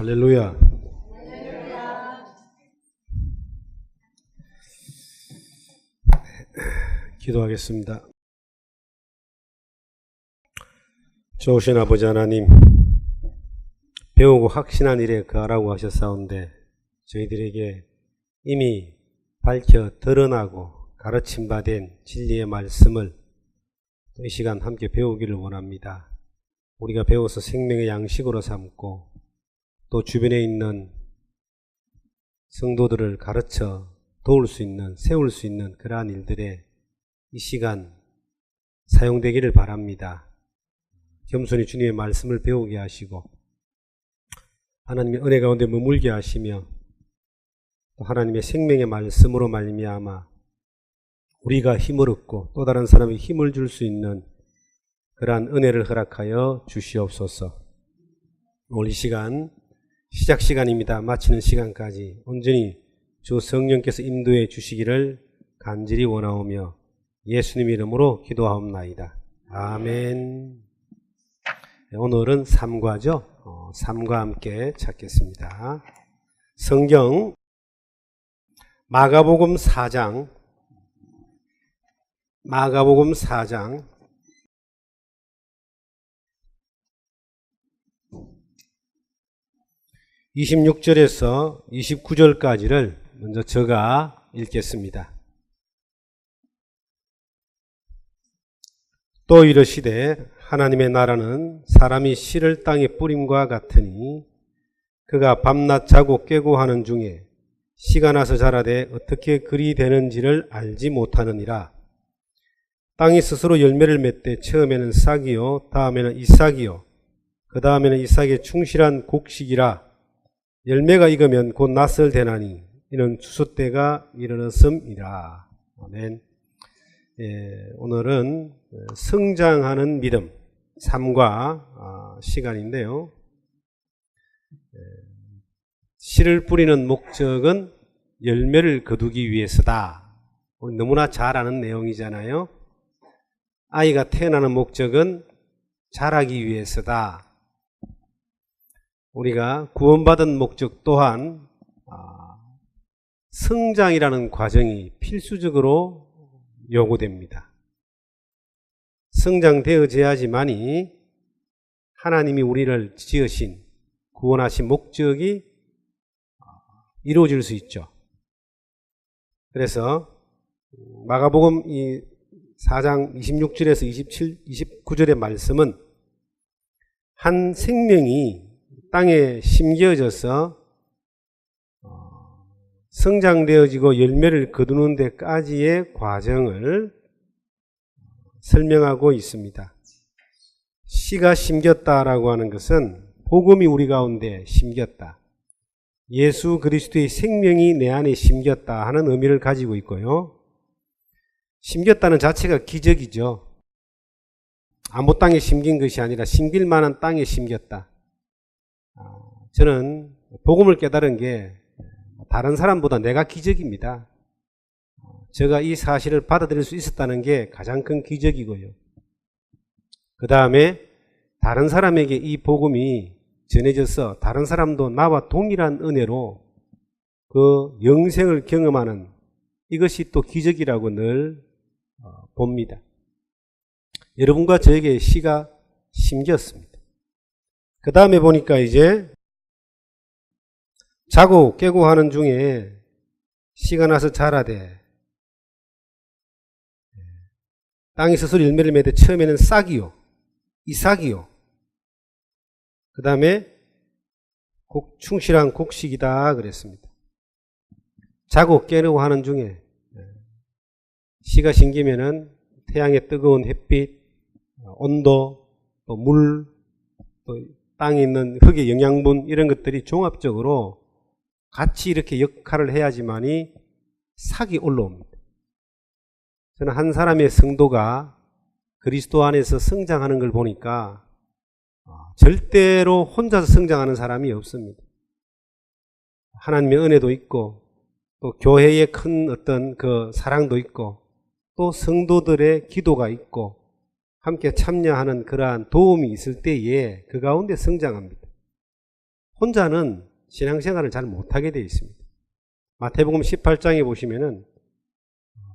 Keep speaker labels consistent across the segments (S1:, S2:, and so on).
S1: 할렐루야. 기도하겠습니다. 좋으신 아버지 하나님, 배우고 확신한 일에 거하라고 하셨사온데 저희들에게 이미 밝혀 드러나고 가르침받은 진리의 말씀을 또 이 시간 함께 배우기를 원합니다. 우리가 배워서 생명의 양식으로 삼고 또 주변에 있는 성도들을 가르쳐 도울 수 있는, 세울 수 있는 그러한 일들에 이 시간 사용되기를 바랍니다. 겸손히 주님의 말씀을 배우게 하시고 하나님의 은혜 가운데 머물게 하시며 또 하나님의 생명의 말씀으로 말미암아 우리가 힘을 얻고 또 다른 사람에게 힘을 줄 수 있는 그러한 은혜를 허락하여 주시옵소서. 오늘 이 시간 시작 시간입니다. 마치는 시간까지 온전히 주 성령께서 인도해 주시기를 간절히 원하오며 예수님 이름으로 기도하옵나이다. 아멘. 오늘은 3과죠. 3과 함께 찾겠습니다. 성경 마가복음 4장 26절에서 29절까지를 먼저 제가 읽겠습니다. 또 이르시되 하나님의 나라는 사람이 씨를 땅에 뿌림과 같으니 그가 밤낮 자고 깨고 하는 중에 씨가 나서 자라되 어떻게 그리 되는지를 알지 못하느니라. 땅이 스스로 열매를 맺되 처음에는 싹이요 다음에는 이삭이요 그 다음에는 이삭의 충실한 곡식이라. 열매가 익으면 곧 낫을 대나니 이는 추수 때가 이르렀음이라. 아멘. 오늘은 성장하는 믿음 3과 시간인데요. 씨를 뿌리는 목적은 열매를 거두기 위해서다. 우리 너무나 잘 아는 내용이잖아요. 아이가 태어나는 목적은 자라기 위해서다. 우리가 구원받은 목적 또한 성장이라는 과정이 필수적으로 요구됩니다. 성장되어져야지만이 하나님이 우리를 지으신 구원하신 목적이 이루어질 수 있죠. 그래서 마가복음 4장 26절에서 29절의 말씀은 한 생명이 땅에 심겨져서 성장되어지고 열매를 거두는 데까지의 과정을 설명하고 있습니다. 씨가 심겼다라고 하는 것은 복음이 우리 가운데 심겼다. 예수 그리스도의 생명이 내 안에 심겼다 하는 의미를 가지고 있고요. 심겼다는 자체가 기적이죠. 아무 땅에 심긴 것이 아니라 심길 만한 땅에 심겼다. 저는 복음을 깨달은 게 다른 사람보다 내가 기적입니다. 제가 이 사실을 받아들일 수 있었다는 게 가장 큰 기적이고요. 그 다음에 다른 사람에게 이 복음이 전해져서 다른 사람도 나와 동일한 은혜로 그 영생을 경험하는 이것이 또 기적이라고 늘 봅니다. 여러분과 저에게 씨가 심겼습니다. 그 다음에 보니까 이제 자고 깨고 하는 중에 씨가 나서 자라되 땅이 스스로 열매를 맺되 처음에는 싹이요 이삭이요 그 다음에 충실한 곡식이다 그랬습니다. 자고 깨려고 하는 중에 씨가 심기면은 태양의 뜨거운 햇빛, 온도, 또 물, 또 땅에 있는 흙의 영양분 이런 것들이 종합적으로 같이 이렇게 역할을 해야지만이 싹이 올라옵니다. 저는 한 사람의 성도가 그리스도 안에서 성장하는 걸 보니까 절대로 혼자서 성장하는 사람이 없습니다. 하나님의 은혜도 있고 또 교회의 큰 어떤 그 사랑도 있고 또 성도들의 기도가 있고 함께 참여하는 그러한 도움이 있을 때에 그 가운데 성장합니다. 혼자는 신앙생활을 잘 못하게 되어 있습니다. 마태복음 18장에 보시면은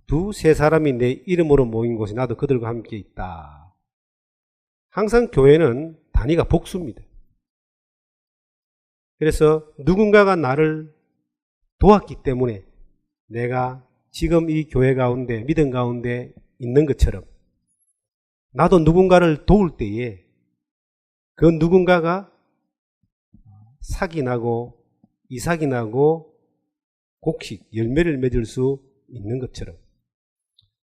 S1: 두세 사람이 내 이름으로 모인 곳에 나도 그들과 함께 있다. 항상 교회는 단위가 복수입니다. 그래서 누군가가 나를 도왔기 때문에 내가 지금 이 교회 가운데, 믿음 가운데 있는 것처럼 나도 누군가를 도울 때에 그 누군가가 삭이 나고 이삭이 나고 곡식, 열매를 맺을 수 있는 것처럼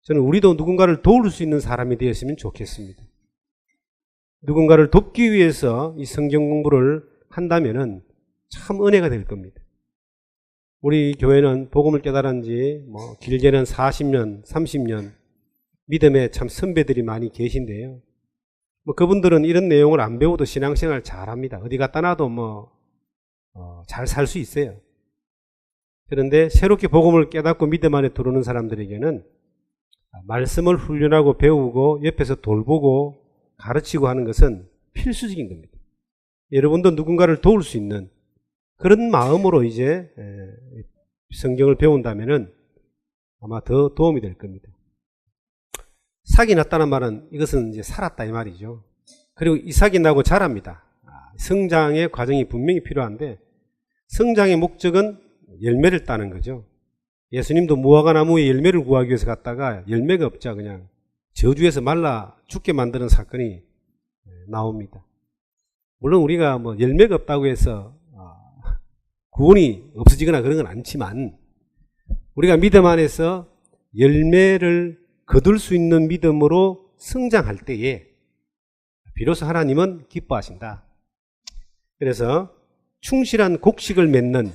S1: 저는 우리도 누군가를 도울 수 있는 사람이 되었으면 좋겠습니다. 누군가를 돕기 위해서 이 성경 공부를 한다면은 참 은혜가 될 겁니다. 우리 교회는 복음을 깨달은 지 길게는 40년, 30년 믿음의 참 선배들이 많이 계신데요. 그분들은 이런 내용을 안 배워도 신앙생활 잘합니다. 어디 갖다 놔도 잘 살 수 있어요. 그런데 새롭게 복음을 깨닫고 믿음 안에 들어오는 사람들에게는 말씀을 훈련하고 배우고 옆에서 돌보고 가르치고 하는 것은 필수적인 겁니다. 여러분도 누군가를 도울 수 있는 그런 마음으로 이제 성경을 배운다면은 아마 더 도움이 될 겁니다. 삭이 났다는 말은 이것은 이제 살았다 이 말이죠. 그리고 이삭이 나고 자랍니다. 성장의 과정이 분명히 필요한데 성장의 목적은 열매를 따는 거죠. 예수님도 무화과 나무에 열매를 구하기 위해서 갔다가 열매가 없자 그냥 저주에서 말라 죽게 만드는 사건이 나옵니다. 물론 우리가 열매가 없다고 해서 구원이 없어지거나 그런 건 않지만 우리가 믿음 안에서 열매를 거둘 수 있는 믿음으로 성장할 때에 비로소 하나님은 기뻐하신다. 그래서 충실한 곡식을 맺는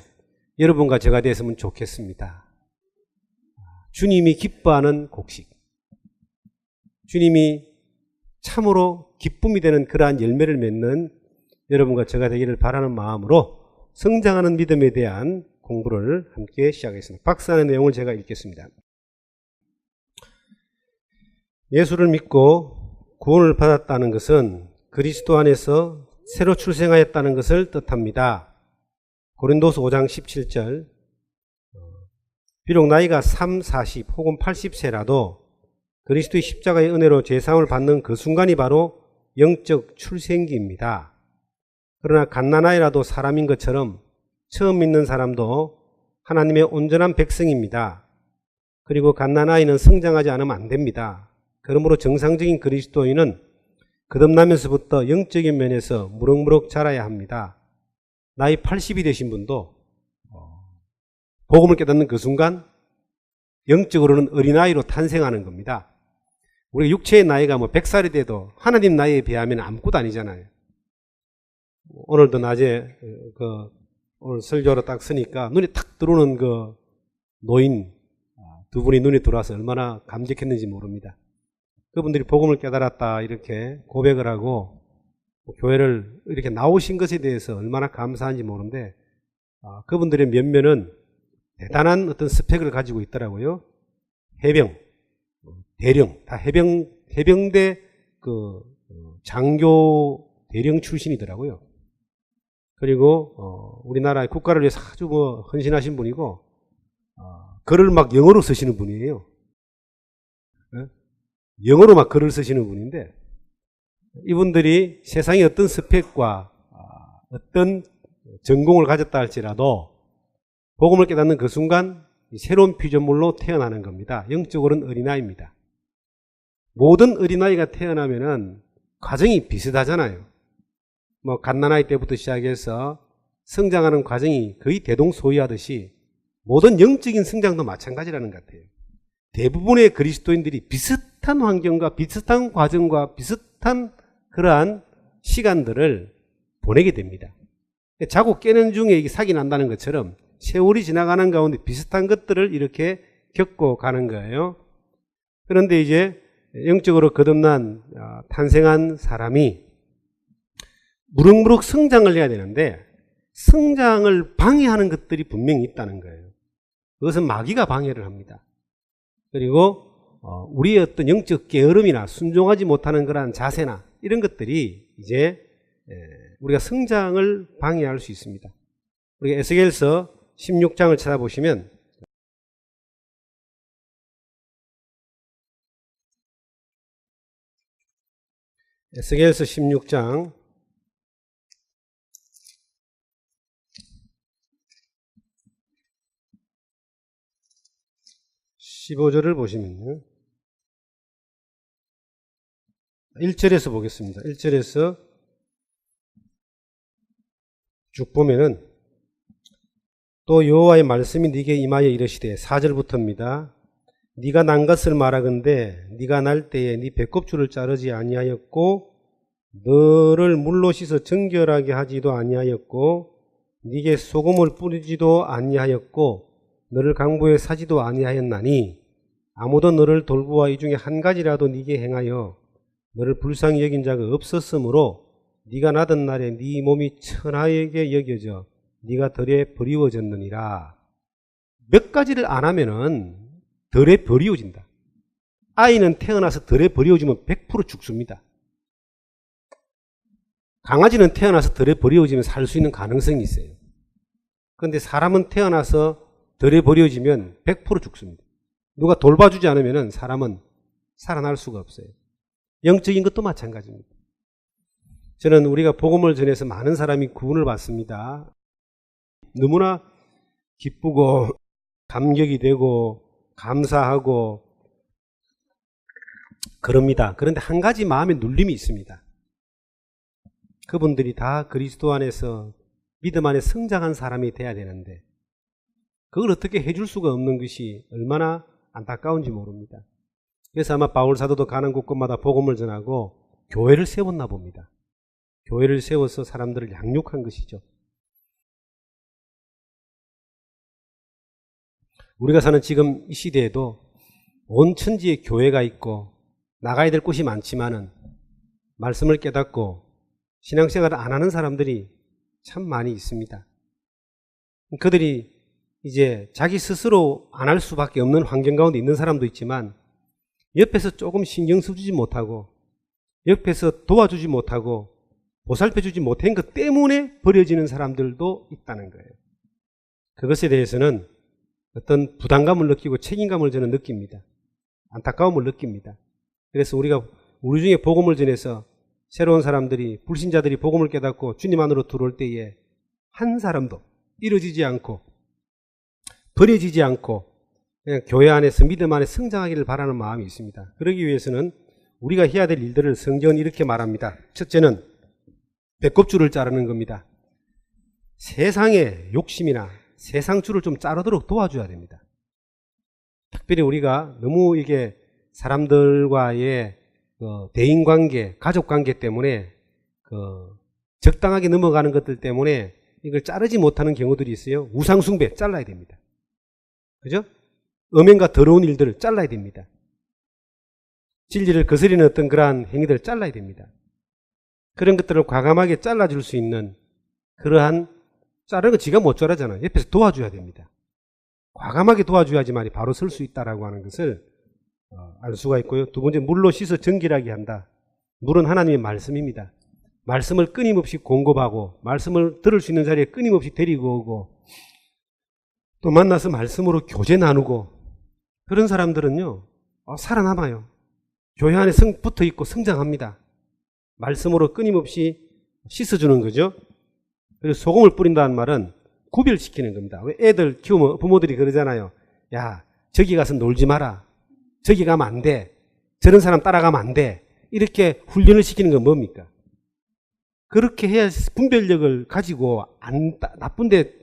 S1: 여러분과 제가 되었으면 좋겠습니다. 주님이 기뻐하는 곡식, 주님이 참으로 기쁨이 되는 그러한 열매를 맺는 여러분과 제가 되기를 바라는 마음으로 성장하는 믿음에 대한 공부를 함께 시작하겠습니다. 박스 안의 내용을 제가 읽겠습니다. 예수를 믿고 구원을 받았다는 것은 그리스도 안에서 새로 출생하였다는 것을 뜻합니다. 고린도서 5장 17절 비록 나이가 3, 40 혹은 80세라도 그리스도의 십자가의 은혜로 죄사함을 받는 그 순간이 바로 영적 출생기입니다. 그러나 갓난아이라도 사람인 것처럼 처음 믿는 사람도 하나님의 온전한 백성입니다. 그리고 갓난아이는 성장하지 않으면 안 됩니다. 그러므로 정상적인 그리스도인은 거듭나면서부터 영적인 면에서 무럭무럭 자라야 합니다. 나이 80이 되신 분도 복음을 깨닫는 그 순간 영적으로는 어린아이로 탄생하는 겁니다. 우리가 육체의 나이가 100살이 돼도 하나님 나이에 비하면 아무것도 아니잖아요. 오늘도 낮에 오늘 설교로 딱 서니까 눈에 탁 들어오는 그 노인 두 분이 눈에 들어와서 얼마나 감격했는지 모릅니다. 그분들이 복음을 깨달았다 이렇게 고백을 하고 교회를 이렇게 나오신 것에 대해서 얼마나 감사한지 모르는데 그분들의 면면은 대단한 어떤 스펙을 가지고 있더라고요. 해병, 대령, 다 해병대 장교 대령 출신이더라고요. 그리고 우리나라의 국가를 위해서 아주 헌신하신 분이고 글을 막 영어로 쓰시는 분이에요. 영어로 막 글을 쓰시는 분인데 이분들이 세상에 어떤 스펙과 어떤 전공을 가졌다 할지라도 복음을 깨닫는 그 순간 새로운 피조물로 태어나는 겁니다. 영적으로는 어린아이입니다. 모든 어린아이가 태어나면은 과정이 비슷하잖아요. 갓난아이 때부터 시작해서 성장하는 과정이 거의 대동소이하듯이 모든 영적인 성장도 마찬가지라는 것 같아요. 대부분의 그리스도인들이 비슷한 환경과 비슷한 과정과 비슷한 그러한 시간들을 보내게 됩니다. 자고 깨는 중에 이게 삭이 난다는 것처럼 세월이 지나가는 가운데 비슷한 것들을 이렇게 겪고 가는 거예요. 그런데 이제 영적으로 거듭난 탄생한 사람이 무럭무럭 성장을 해야 되는데 성장을 방해하는 것들이 분명히 있다는 거예요. 그것은 마귀가 방해를 합니다. 그리고 우리의 어떤 영적 게으름이나 순종하지 못하는 그러한 자세나 이런 것들이 이제 우리가 성장을 방해할 수 있습니다. 우리가 에스겔서 16장을 찾아보시면 에스겔서 16장 15절을 보시면요. 1절에서 보겠습니다. 1절에서 쭉 보면은 또 여호와의 말씀이 네게 임하여 이르시되 4절부터입니다. 네가 난 것을 말하건대 네가 날 때에 네 배꼽줄을 자르지 아니하였고 너를 물로 씻어 정결하게 하지도 아니하였고 네게 소금을 뿌리지도 아니하였고 너를 강보에 사지도 아니하였나니 아무도 너를 돌보아 이 중에 한 가지라도 네게 행하여 너를 불쌍히 여긴 자가 없었으므로 네가 나던 날에 네 몸이 천하에게 여겨져 네가 덜에 버리워졌느니라. 몇 가지를 안 하면은 덜에 버리워진다. 아이는 태어나서 덜에 버리워지면 100% 죽습니다. 강아지는 태어나서 덜에 버리워지면 살 수 있는 가능성이 있어요. 그런데 사람은 태어나서 덜에 버려지면 100% 죽습니다. 누가 돌봐주지 않으면 사람은 살아날 수가 없어요. 영적인 것도 마찬가지입니다. 저는 우리가 복음을 전해서 많은 사람이 구원을 받습니다. 너무나 기쁘고 감격이 되고 감사하고 그럽니다. 그런데 한 가지 마음에 눌림이 있습니다. 그분들이 다 그리스도 안에서 믿음 안에 성장한 사람이 돼야 되는데 그걸 어떻게 해줄 수가 없는 것이 얼마나 안타까운지 모릅니다. 그래서 아마 바울 사도도 가는 곳곳마다 복음을 전하고 교회를 세웠나 봅니다. 교회를 세워서 사람들을 양육한 것이죠. 우리가 사는 지금 이 시대에도 온 천지에 교회가 있고 나가야 될 곳이 많지만은 말씀을 깨닫고 신앙생활을 안 하는 사람들이 참 많이 있습니다. 그들이 이제 자기 스스로 안 할 수밖에 없는 환경 가운데 있는 사람도 있지만 옆에서 조금 신경 써주지 못하고 옆에서 도와주지 못하고 보살펴주지 못한 것 때문에 버려지는 사람들도 있다는 거예요. 그것에 대해서는 어떤 부담감을 느끼고 책임감을 저는 느낍니다. 안타까움을 느낍니다. 그래서 우리가 우리 중에 복음을 전해서 새로운 사람들이 불신자들이 복음을 깨닫고 주님 안으로 들어올 때에 한 사람도 이루어지지 않고 버려지지 않고 그냥 교회 안에서 믿음 안에 성장하기를 바라는 마음이 있습니다. 그러기 위해서는 우리가 해야 될 일들을 성경은 이렇게 말합니다. 첫째는 배꼽줄을 자르는 겁니다. 세상의 욕심이나 세상 줄을 좀 자르도록 도와줘야 됩니다. 특별히 우리가 너무 이게 사람들과의 대인관계, 가족관계 때문에 적당하게 넘어가는 것들 때문에 이걸 자르지 못하는 경우들이 있어요. 우상숭배 잘라야 됩니다. 그죠? 음행과 더러운 일들을 잘라야 됩니다. 진리를 거스리는 어떤 그러한 행위들을 잘라야 됩니다. 그런 것들을 과감하게 잘라줄 수 있는 그러한 자르는 거 지가 못 자르잖아요. 옆에서 도와줘야 됩니다. 과감하게 도와줘야지만이 바로 설 수 있다라고 하는 것을 알 수가 있고요. 두 번째, 물로 씻어 정결하게 한다. 물은 하나님의 말씀입니다. 말씀을 끊임없이 공급하고 말씀을 들을 수 있는 자리에 끊임없이 데리고 오고 또 만나서 말씀으로 교제 나누고 그런 사람들은요 살아남아요. 교회 안에 붙어 있고 성장합니다. 말씀으로 끊임없이 씻어주는 거죠. 그래서 소금을 뿌린다는 말은 구별시키는 겁니다. 왜 애들 키우면 부모들이 그러잖아요. 야, 저기 가서 놀지 마라. 저기 가면 안 돼. 저런 사람 따라가면 안 돼. 이렇게 훈련을 시키는 건 뭡니까? 그렇게 해야 분별력을 가지고 나쁜데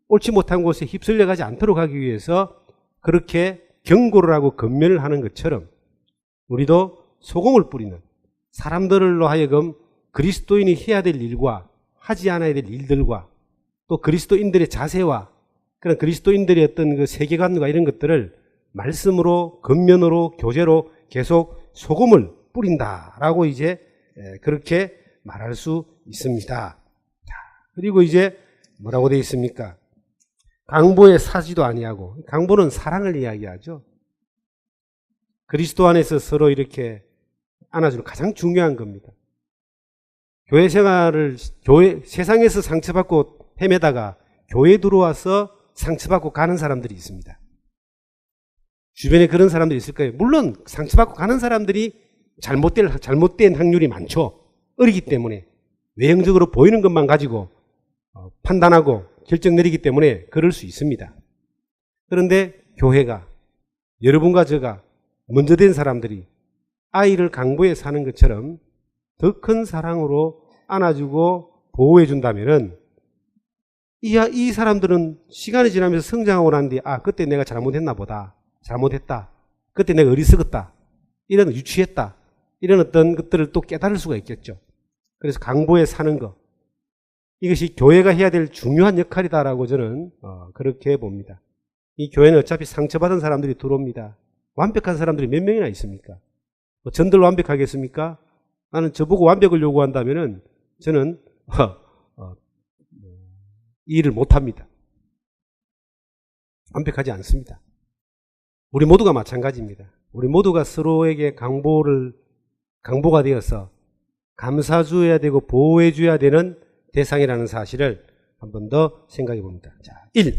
S1: 옳지 못한 곳에 휩쓸려 가지 않도록 하기 위해서 그렇게 경고를 하고 권면을 하는 것처럼 우리도 소금을 뿌리는 사람들로 하여금 그리스도인이 해야 될 일과 하지 않아야 될 일들과 또 그리스도인들의 자세와 그런 그리스도인들의 어떤 그 세계관과 이런 것들을 말씀으로 권면으로 교제로 계속 소금을 뿌린다라고 이제 그렇게 말할 수 있습니다. 그리고 이제 뭐라고 되어 있습니까? 강보에 사지도 아니하고, 강보는 사랑을 이야기하죠. 그리스도 안에서 서로 이렇게 안아주는 가장 중요한 겁니다. 교회 생활을, 세상에서 상처받고 헤매다가 교회 들어와서 상처받고 가는 사람들이 있습니다. 주변에 그런 사람들이 있을 거예요. 물론 상처받고 가는 사람들이 잘못된 확률이 많죠. 어리기 때문에 외형적으로 보이는 것만 가지고 판단하고 결정 내리기 때문에 그럴 수 있습니다. 그런데 교회가, 여러분과 제가 먼저 된 사람들이 아이를 강보에 사는 것처럼 더 큰 사랑으로 안아주고 보호해 준다면은 이 사람들은 시간이 지나면서 성장하고 난 뒤에 그때 내가 잘못했나 보다. 잘못했다. 그때 내가 어리석었다. 이런 유치했다. 이런 어떤 것들을 또 깨달을 수가 있겠죠. 그래서 강보에 사는 것. 이것이 교회가 해야 될 중요한 역할이다라고 저는 그렇게 봅니다. 이 교회는 어차피 상처받은 사람들이 들어옵니다. 완벽한 사람들이 몇 명이나 있습니까? 전들 완벽하겠습니까? 나는 저보고 완벽을 요구한다면은 저는 이 일을 못합니다. 완벽하지 않습니다. 우리 모두가 마찬가지입니다. 우리 모두가 서로에게 강보가 되어서 감사줘야 되고 보호해줘야 되는 대상이라는 사실을 한 번 더 생각해 봅니다. 자, 1.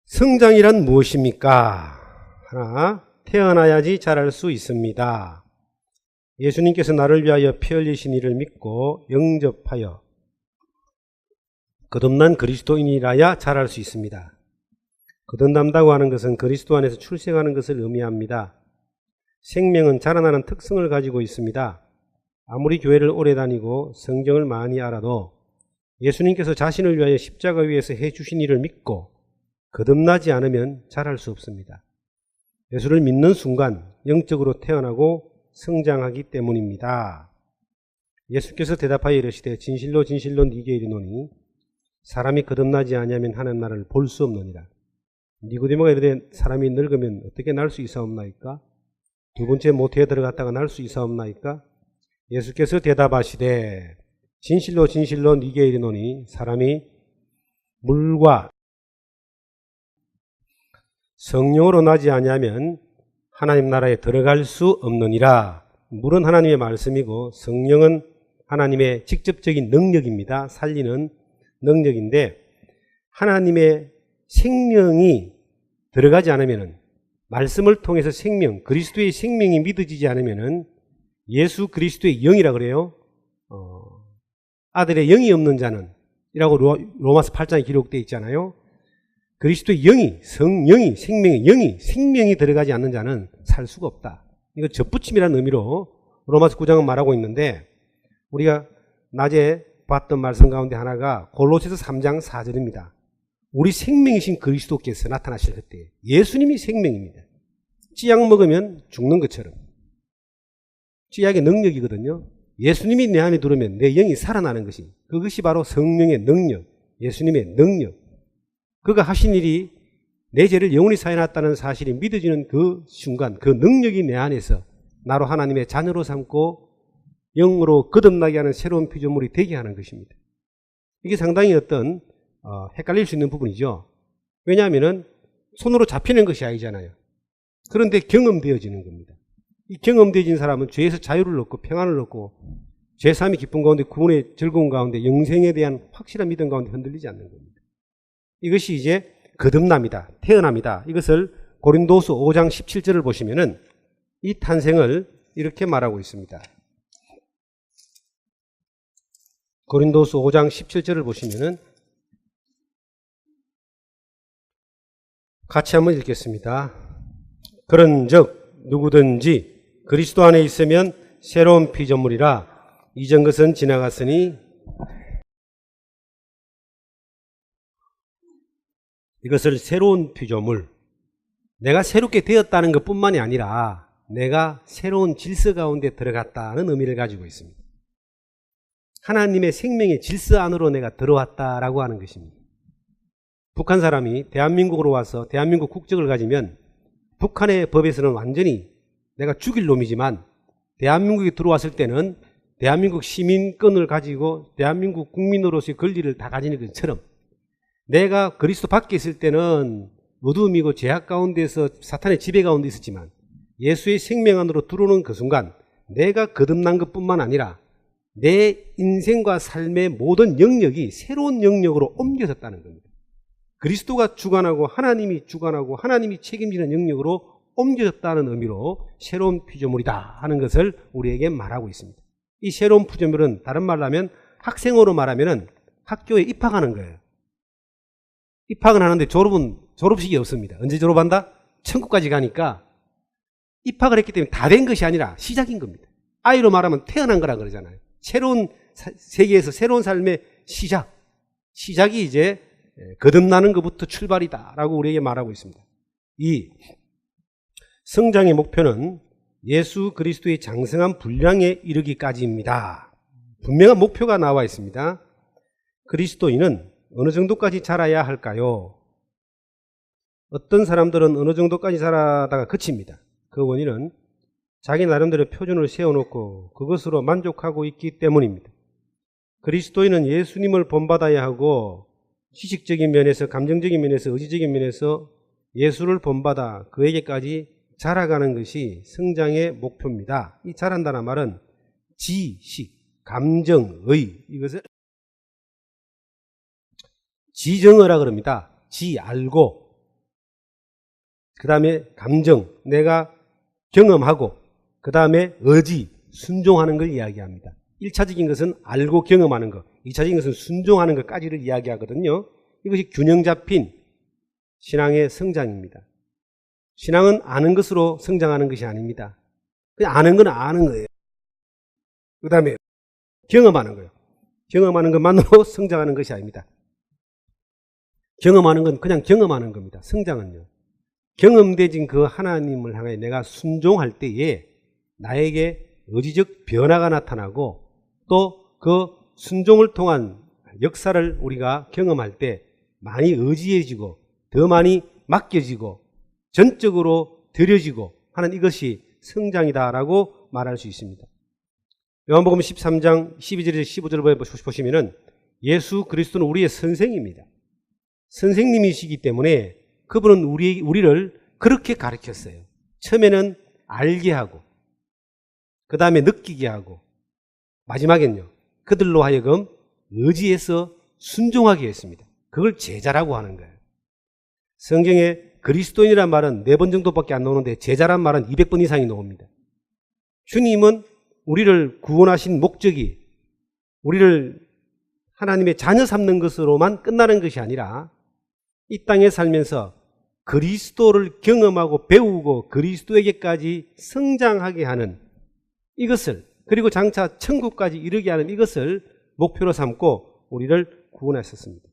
S1: 성장이란 무엇입니까? 하나, 태어나야지 자랄 수 있습니다. 예수님께서 나를 위하여 피 흘리신 이를 믿고 영접하여 거듭난 그리스도인이라야 자랄 수 있습니다. 거듭난다고 하는 것은 그리스도 안에서 출생하는 것을 의미합니다. 생명은 자라나는 특성을 가지고 있습니다. 아무리 교회를 오래 다니고 성경을 많이 알아도 예수님께서 자신을 위하여 십자가 위에서 해주신 일을 믿고 거듭나지 않으면 자랄 수 없습니다. 예수를 믿는 순간 영적으로 태어나고 성장하기 때문입니다. 예수께서 대답하여 이르시되 진실로 진실로 네게 이르노니 사람이 거듭나지 아니하면 하나님 나라를 볼 수 없느니라. 니고디모가 이르되 사람이 늙으면 어떻게 날 수 있사옵나이까? 두 번째 모태에 들어갔다가 날 수 있사옵나이까? 예수께서 대답하시되 진실로 진실로 네게 이르노니 사람이 물과 성령으로 나지 아니하면 하나님 나라에 들어갈 수 없느니라. 물은 하나님의 말씀이고 성령은 하나님의 직접적인 능력입니다. 살리는 능력인데 하나님의 생명이 들어가지 않으면 말씀을 통해서 생명, 그리스도의 생명이 믿어지지 않으면 예수 그리스도의 영이라 그래요. 아들의 영이 없는 자는 이라고 로마서 8장에 기록되어 있잖아요. 그리스도의 영이, 성령이, 생명의 영이, 생명이 들어가지 않는 자는 살 수가 없다. 이거 접붙임이라는 의미로 로마서 9장은 말하고 있는데 우리가 낮에 봤던 말씀 가운데 하나가 골로새서 3장 4절입니다. 우리 생명이신 그리스도께서 나타나실 그때 예수님이 생명입니다. 찌약 먹으면 죽는 것처럼. 찌약의 능력이거든요. 예수님이 내 안에 들어오면 내 영이 살아나는 것이 그것이 바로 성령의 능력, 예수님의 능력. 그가 하신 일이 내 죄를 영원히 사해놨다는 사실이 믿어지는 그 순간 그 능력이 내 안에서 나로 하나님의 자녀로 삼고 영으로 거듭나게 하는 새로운 피조물이 되게 하는 것입니다. 이게 상당히 어떤 헷갈릴 수 있는 부분이죠. 왜냐하면 손으로 잡히는 것이 아니잖아요. 그런데 경험되어지는 겁니다. 이 경험되어진 사람은 죄에서 자유를 얻고 평안을 얻고 죄사함이 기쁨 가운데 구원의 즐거움 가운데 영생에 대한 확실한 믿음 가운데 흔들리지 않는 겁니다. 이것이 이제 거듭납니다. 태어납니다. 이것을 고린도서 5장 17절을 보시면은 이 탄생을 이렇게 말하고 있습니다. 고린도서 5장 17절을 보시면은 같이 한번 읽겠습니다. 그런즉 누구든지 그리스도 안에 있으면 새로운 피조물이라 이전 것은 지나갔으니 이것을 새로운 피조물, 내가 새롭게 되었다는 것뿐만이 아니라 내가 새로운 질서 가운데 들어갔다는 의미를 가지고 있습니다. 하나님의 생명의 질서 안으로 내가 들어왔다라고 하는 것입니다. 북한 사람이 대한민국으로 와서 대한민국 국적을 가지면 북한의 법에서는 완전히 내가 죽일 놈이지만 대한민국에 들어왔을 때는 대한민국 시민권을 가지고 대한민국 국민으로서의 권리를 다 가지는 것처럼 내가 그리스도 밖에 있을 때는 어두움이고 죄악 가운데서 사탄의 지배 가운데 있었지만 예수의 생명 안으로 들어오는 그 순간 내가 거듭난 것뿐만 아니라 내 인생과 삶의 모든 영역이 새로운 영역으로 옮겨졌다는 겁니다. 그리스도가 주관하고 하나님이 주관하고 하나님이 책임지는 영역으로 옮겨졌다는 의미로 새로운 피조물이다 하는 것을 우리에게 말하고 있습니다. 이 새로운 피조물은 다른 말로 하면 학생으로 말하면 학교에 입학하는 거예요. 입학은 하는데 졸업식이 없습니다. 언제 졸업한다? 천국까지 가니까 입학을 했기 때문에 다 된 것이 아니라 시작인 겁니다. 아이로 말하면 태어난 거라 그러잖아요. 새로운 세계에서 새로운 삶의 시작이 이제 거듭나는 것부터 출발이다라고 우리에게 말하고 있습니다. 이 성장의 목표는 예수 그리스도의 장성한 분량에 이르기까지입니다. 분명한 목표가 나와 있습니다. 그리스도인은 어느 정도까지 자라야 할까요? 어떤 사람들은 어느 정도까지 자라다가 그칩니다. 그 원인은 자기 나름대로 표준을 세워놓고 그것으로 만족하고 있기 때문입니다. 그리스도인은 예수님을 본받아야 하고 지식적인 면에서, 감정적인 면에서, 의지적인 면에서 예수를 본받아 그에게까지 자라가는 것이 성장의 목표입니다. 이 자란다는 말은 지식, 감정의, 이것을 지정어라 그럽니다. 알고, 그 다음에 감정, 내가 경험하고, 그 다음에 의지, 순종하는 걸 이야기합니다. 1차적인 것은 알고 경험하는 것, 2차적인 것은 순종하는 것까지를 이야기하거든요. 이것이 균형 잡힌 신앙의 성장입니다. 신앙은 아는 것으로 성장하는 것이 아닙니다. 그냥 아는 건 아는 거예요. 그 다음에 경험하는 거예요. 경험하는 것만으로 성장하는 것이 아닙니다. 경험하는 건 그냥 경험하는 겁니다. 성장은요. 경험되진 그 하나님을 향해 내가 순종할 때에 나에게 의지적 변화가 나타나고 또 그 순종을 통한 역사를 우리가 경험할 때 많이 의지해지고 더 많이 맡겨지고 전적으로 드려지고 하는 이것이 성장이다라고 말할 수 있습니다. 요한복음 13장 12절에서 15절을 보시면은 예수 그리스도는 우리의 선생입니다. 선생님이시기 때문에 그분은 우리를 그렇게 가르쳤어요. 처음에는 알게 하고 그 다음에 느끼게 하고 마지막엔요. 그들로 하여금 의지해서 순종하게 했습니다. 그걸 제자라고 하는 거예요. 성경에 그리스도인이란 말은 4번 정도밖에 안 나오는데 제자란 말은 200번 이상이 나옵니다. 주님은 우리를 구원하신 목적이 우리를 하나님의 자녀 삼는 것으로만 끝나는 것이 아니라 이 땅에 살면서 그리스도를 경험하고 배우고 그리스도에게까지 성장하게 하는 이것을, 그리고 장차 천국까지 이르게 하는 이것을 목표로 삼고 우리를 구원하셨습니다.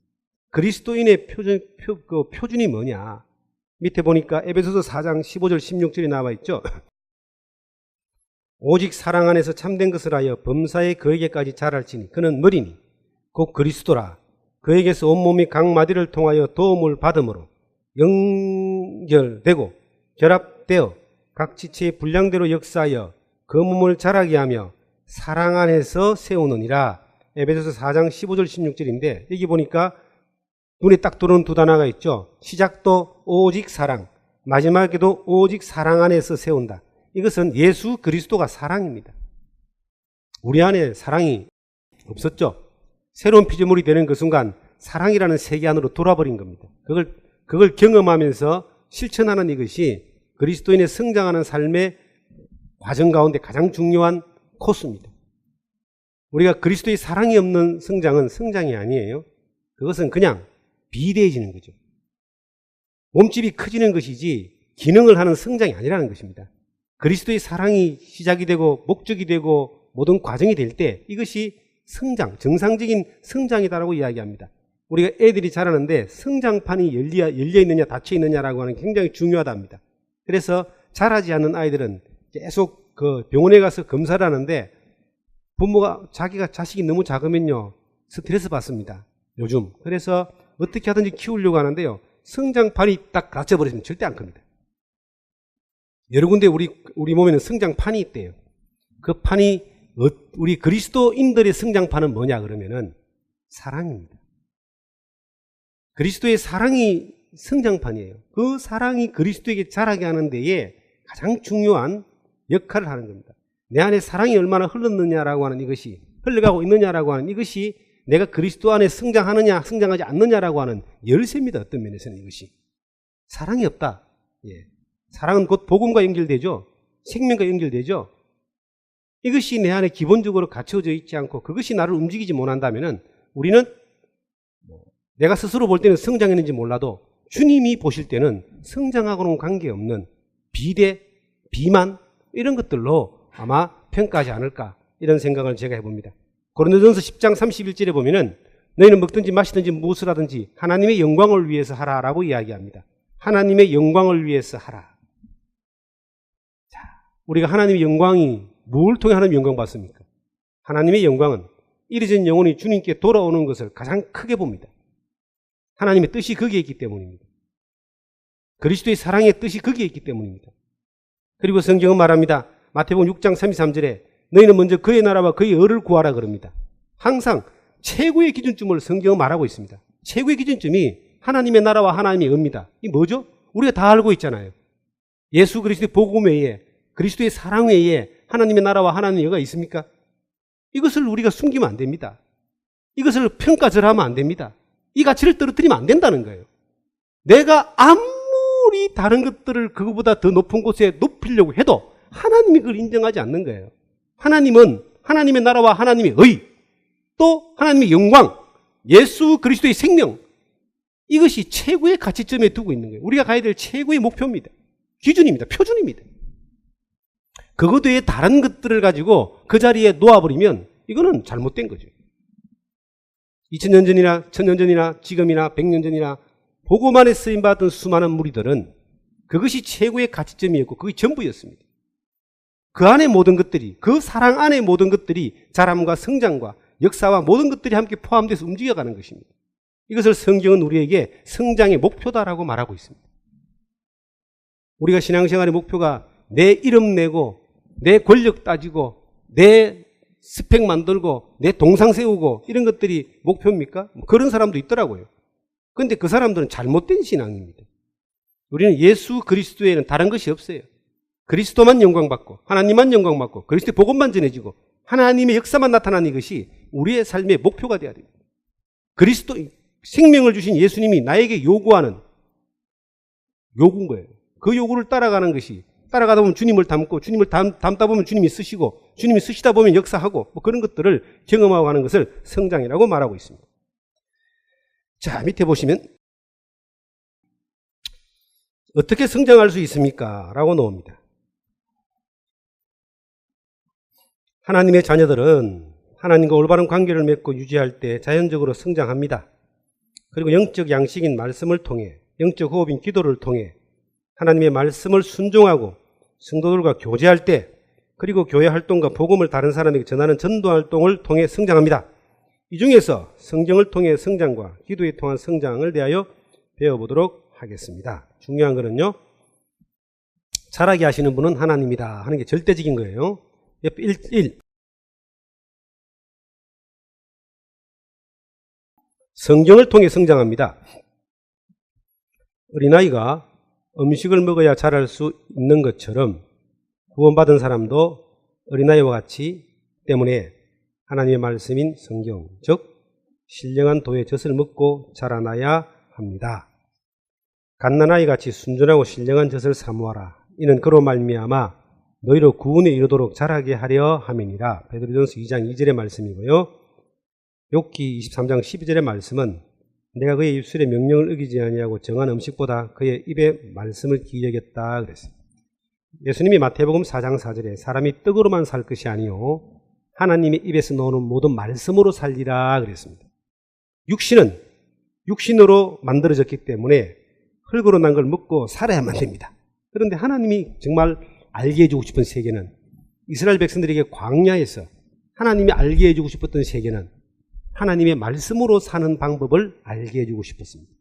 S1: 그리스도인의 표준이 뭐냐? 밑에 보니까 에베소서 4장 15절 16절이 나와 있죠. 오직 사랑 안에서 참된 것을 하여 범사에 그에게까지 자랄지니 그는 머리니 곧 그리스도라. 그에게서 온몸이 각 마디를 통하여 도움을 받음으로 연결되고 결합되어 각 지체의 분량대로 역사하여 그 몸을 자라게 하며 사랑 안에서 세우느니라. 에베소서 4장 15절 16절인데 여기 보니까 눈에 딱 들어오는 두 단어가 있죠. 시작도 오직 사랑, 마지막에도 오직 사랑 안에서 세운다. 이것은 예수 그리스도가 사랑입니다. 우리 안에 사랑이 없었죠. 새로운 피조물이 되는 그 순간 사랑이라는 세계 안으로 돌아버린 겁니다. 그걸 경험하면서 실천하는 이것이 그리스도인의 성장하는 삶의 과정 가운데 가장 중요한 코스입니다. 우리가 그리스도의 사랑이 없는 성장은 성장이 아니에요. 그것은 그냥 비대해지는 거죠. 몸집이 커지는 것이지 기능을 하는 성장이 아니라는 것입니다. 그리스도의 사랑이 시작이 되고 목적이 되고 모든 과정이 될 때 이것이 성장, 정상적인 성장이다라고 이야기합니다. 우리가 애들이 자라는데 성장판이 열려 있느냐 닫혀 있느냐라고 하는 게 굉장히 중요하답니다. 그래서 자라지 않는 아이들은 계속 그 병원에 가서 검사를 하는데 부모가 자식이 너무 작으면요 스트레스 받습니다. 요즘. 그래서 어떻게 하든지 키우려고 하는데요. 성장판이 딱 닫혀버리면 절대 안 큽니다. 여러 군데 우리 몸에는 성장판이 있대요. 그 판이 우리 그리스도인들의 성장판은 뭐냐 그러면은 사랑입니다. 그리스도의 사랑이 성장판이에요. 그 사랑이 그리스도에게 자라게 하는 데에 가장 중요한 역할을 하는 겁니다. 내 안에 사랑이 얼마나 흘렀느냐라고 하는 이것이, 흘러가고 있느냐라고 하는 이것이 내가 그리스도 안에 성장하느냐 성장하지 않느냐라고 하는 열쇠입니다. 어떤 면에서는 이것이. 사랑이 없다. 예. 사랑은 곧 복음과 연결되죠. 생명과 연결되죠. 이것이 내 안에 기본적으로 갖춰져 있지 않고 그것이 나를 움직이지 못한다면 우리는 내가 스스로 볼 때는 성장했는지 몰라도 주님이 보실 때는 성장하고는 관계없는 비대, 비만 이런 것들로 아마 평가하지 않을까 이런 생각을 제가 해봅니다. 고린도전서 10장 31절에 보면은 너희는 먹든지 마시든지 무엇을 하든지 하나님의 영광을 위해서 하라라고 이야기합니다. 하나님의 영광을 위해서 하라. 자, 우리가 하나님의 영광이 뭘 통해 하나님의 영광 받습니까? 하나님의 영광은 이르전 영혼이 주님께 돌아오는 것을 가장 크게 봅니다. 하나님의 뜻이 거기에 있기 때문입니다. 그리스도의 사랑의 뜻이 거기에 있기 때문입니다. 그리고 성경은 말합니다. 마태복음 6장 33절에 너희는 먼저 그의 나라와 그의 의를 구하라 그럽니다. 항상 최고의 기준점을 성경은 말하고 있습니다. 최고의 기준점이 하나님의 나라와 하나님의 의입니다. 이 뭐죠? 우리가 다 알고 있잖아요. 예수 그리스도의 복음 외에, 그리스도의 사랑 외에 하나님의 나라와 하나님의 의가 있습니까? 이것을 우리가 숨기면 안 됩니다. 이것을 평가절하면 안 됩니다. 이 가치를 떨어뜨리면 안 된다는 거예요. 내가 아무리 다른 것들을 그거보다 더 높은 곳에 높이려고 해도 하나님이 그걸 인정하지 않는 거예요. 하나님은 하나님의 나라와 하나님의 의, 또 하나님의 영광, 예수 그리스도의 생명, 이것이 최고의 가치점에 두고 있는 거예요. 우리가 가야 될 최고의 목표입니다. 기준입니다. 표준입니다. 그것 외에 다른 것들을 가지고 그 자리에 놓아버리면 이거는 잘못된 거죠. 2000년 전이나 1000년 전이나 지금이나 100년 전이나 복음안에 쓰임받은 수많은 무리들은 그것이 최고의 가치점이었고 그게 전부였습니다. 그 안에 모든 것들이, 그 사랑 안에 모든 것들이 자람과 성장과 역사와 모든 것들이 함께 포함돼서 움직여가는 것입니다. 이것을 성경은 우리에게 성장의 목표다라고 말하고 있습니다. 우리가 신앙생활의 목표가 내 이름 내고 내 권력 따지고 내 스펙 만들고 내 동상 세우고 이런 것들이 목표입니까? 그런 사람도 있더라고요. 그런데 그 사람들은 잘못된 신앙입니다. 우리는 예수 그리스도에는 다른 것이 없어요. 그리스도만 영광받고 하나님만 영광받고 그리스도의 복음만 전해지고 하나님의 역사만 나타나는 것이 우리의 삶의 목표가 되어야 됩니다. 그리스도 생명을 주신 예수님이 나에게 요구하는 요구인 거예요. 그 요구를 따라가는 것이, 따라가다 보면 주님을 닮고 주님을 닮다 보면 주님이 쓰시고 주님이 쓰시다 보면 역사하고 뭐 그런 것들을 경험하고 하는 것을 성장이라고 말하고 있습니다. 자, 밑에 보시면 어떻게 성장할 수 있습니까? 라고 나옵니다. 하나님의 자녀들은 하나님과 올바른 관계를 맺고 유지할 때 자연적으로 성장합니다. 그리고 영적 양식인 말씀을 통해, 영적 호흡인 기도를 통해 하나님의 말씀을 순종하고 성도들과 교제할 때, 그리고 교회 활동과 복음을 다른 사람에게 전하는 전도 활동을 통해 성장합니다. 이 중에서 성경을 통해 성장과 기도에 통한 성장을 대하여 배워보도록 하겠습니다. 중요한 거는요, 잘하게 하시는 분은 하나님이다 하는 게 절대적인 거예요. 1. 성경을 통해 성장합니다. 어린아이가 음식을 먹어야 자랄 수 있는 것처럼 구원받은 사람도 어린아이와 같이 때문에 하나님의 말씀인 성경, 즉 신령한 도의 젖을 먹고 자라나야 합니다. 갓난아이 같이 순전하고 신령한 젖을 사모하라. 이는 그로 말미암아 너희로 구원에 이르도록 자라게 하려 함이니라. 베드로전서 2장 2절의 말씀이고요. 욥기 23장 12절의 말씀은 내가 그의 입술의 명령을 어기지 아니하고 정한 음식보다 그의 입에 말씀을 기여겼다 그랬어요. 예수님이 마태복음 4장 4절에 사람이 떡으로만 살 것이 아니요 하나님의 입에서 나오는 모든 말씀으로 살리라 그랬습니다. 육신으로 만들어졌기 때문에 흙으로 난 걸 먹고 살아야만 됩니다. 그런데 하나님이 정말 알게 해주고 싶은 세계는, 이스라엘 백성들에게 광야에서 하나님이 알게 해주고 싶었던 세계는 하나님의 말씀으로 사는 방법을 알게 해주고 싶었습니다.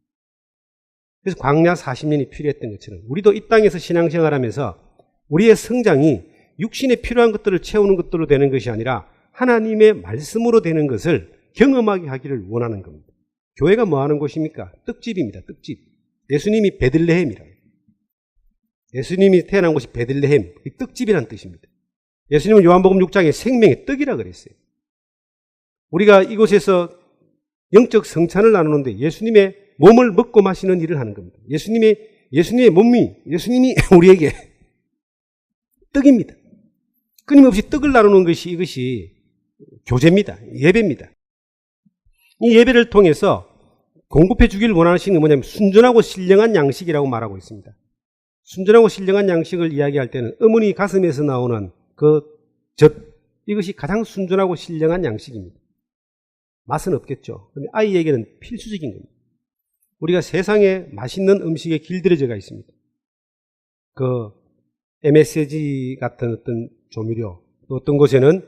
S1: 그래서 광야 40년이 필요했던 것처럼 우리도 이 땅에서 신앙생활하면서 우리의 성장이 육신에 필요한 것들을 채우는 것들로 되는 것이 아니라 하나님의 말씀으로 되는 것을 경험하게 하기를 원하는 겁니다. 교회가 뭐 하는 곳입니까? 떡집입니다. 떡집. 예수님이 베들레헴이라고. 예수님이 태어난 곳이 베들레헴, 떡집이라는 뜻입니다. 예수님은 요한복음 6장에 생명의 떡이라 그랬어요. 우리가 이곳에서 영적 성찬을 나누는데 예수님의 몸을 먹고 마시는 일을 하는 겁니다. 예수님의 몸이, 예수님이 우리에게 떡입니다. 끊임없이 떡을 나누는 것이 이것이 교제입니다. 예배입니다. 이 예배를 통해서 공급해 주기를 원하시는 게 뭐냐면 순전하고 신령한 양식이라고 말하고 있습니다. 순전하고 신령한 양식을 이야기할 때는 어머니 가슴에서 나오는 그 젖, 이것이 가장 순전하고 신령한 양식입니다. 맛은 없겠죠. 그런데 아이에게는 필수적인 겁니다. 우리가 세상에 맛있는 음식에 길들여져가 있습니다. 그 MSG 같은 어떤 조미료, 또 어떤 곳에는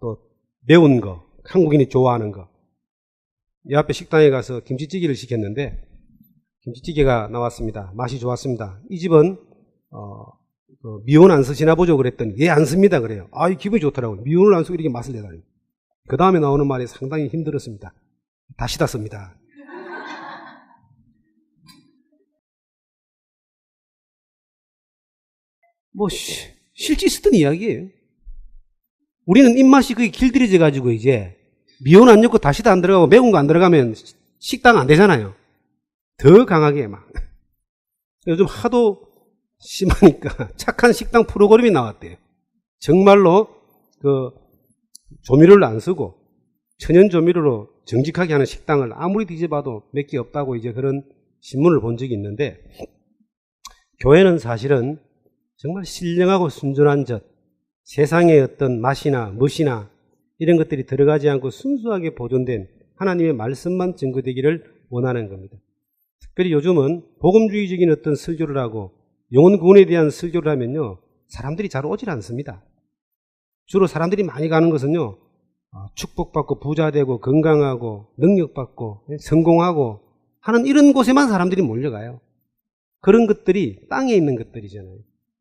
S1: 또 매운 거, 한국인이 좋아하는 거. 이 앞에 식당에 가서 김치찌개를 시켰는데 김치찌개가 나왔습니다. 맛이 좋았습니다. 이 집은 미원 안 쓰시나 보죠 그랬더니 예, 안 씁니다 그래요. 아, 기분이 좋더라고요. 미원을 안 쓰고 이렇게 맛을 내다니. 그 다음에 나오는 말이 상당히 힘들었습니다. 다시다 씁니다. 실제 있었던 이야기예요. 우리는 입맛이 그게 길들여져 가지고 이제 미원 안 넣고 다시다 안 들어가고 매운 거 안 들어가면 식당 안 되잖아요. 더 강하게 막. 요즘 하도 심하니까 착한 식당 프로그램이 나왔대요. 정말로 그 조미료를 안 쓰고 천연 조미료로 정직하게 하는 식당을 아무리 뒤져봐도 몇 개 없다고 이제 그런 신문을 본 적이 있는데, 교회는 사실은 정말 신령하고 순전한 젖, 세상의 어떤 맛이나 멋이나 이런 것들이 들어가지 않고 순수하게 보존된 하나님의 말씀만 증거되기를 원하는 겁니다. 특별히 요즘은 복음주의적인 어떤 설교를 하고 영혼 구원에 대한 설교를 하면요, 사람들이 잘 오질 않습니다. 주로 사람들이 많이 가는 것은요, 축복받고 부자되고 건강하고 능력받고 성공하고 하는 이런 곳에만 사람들이 몰려가요. 그런 것들이 땅에 있는 것들이잖아요.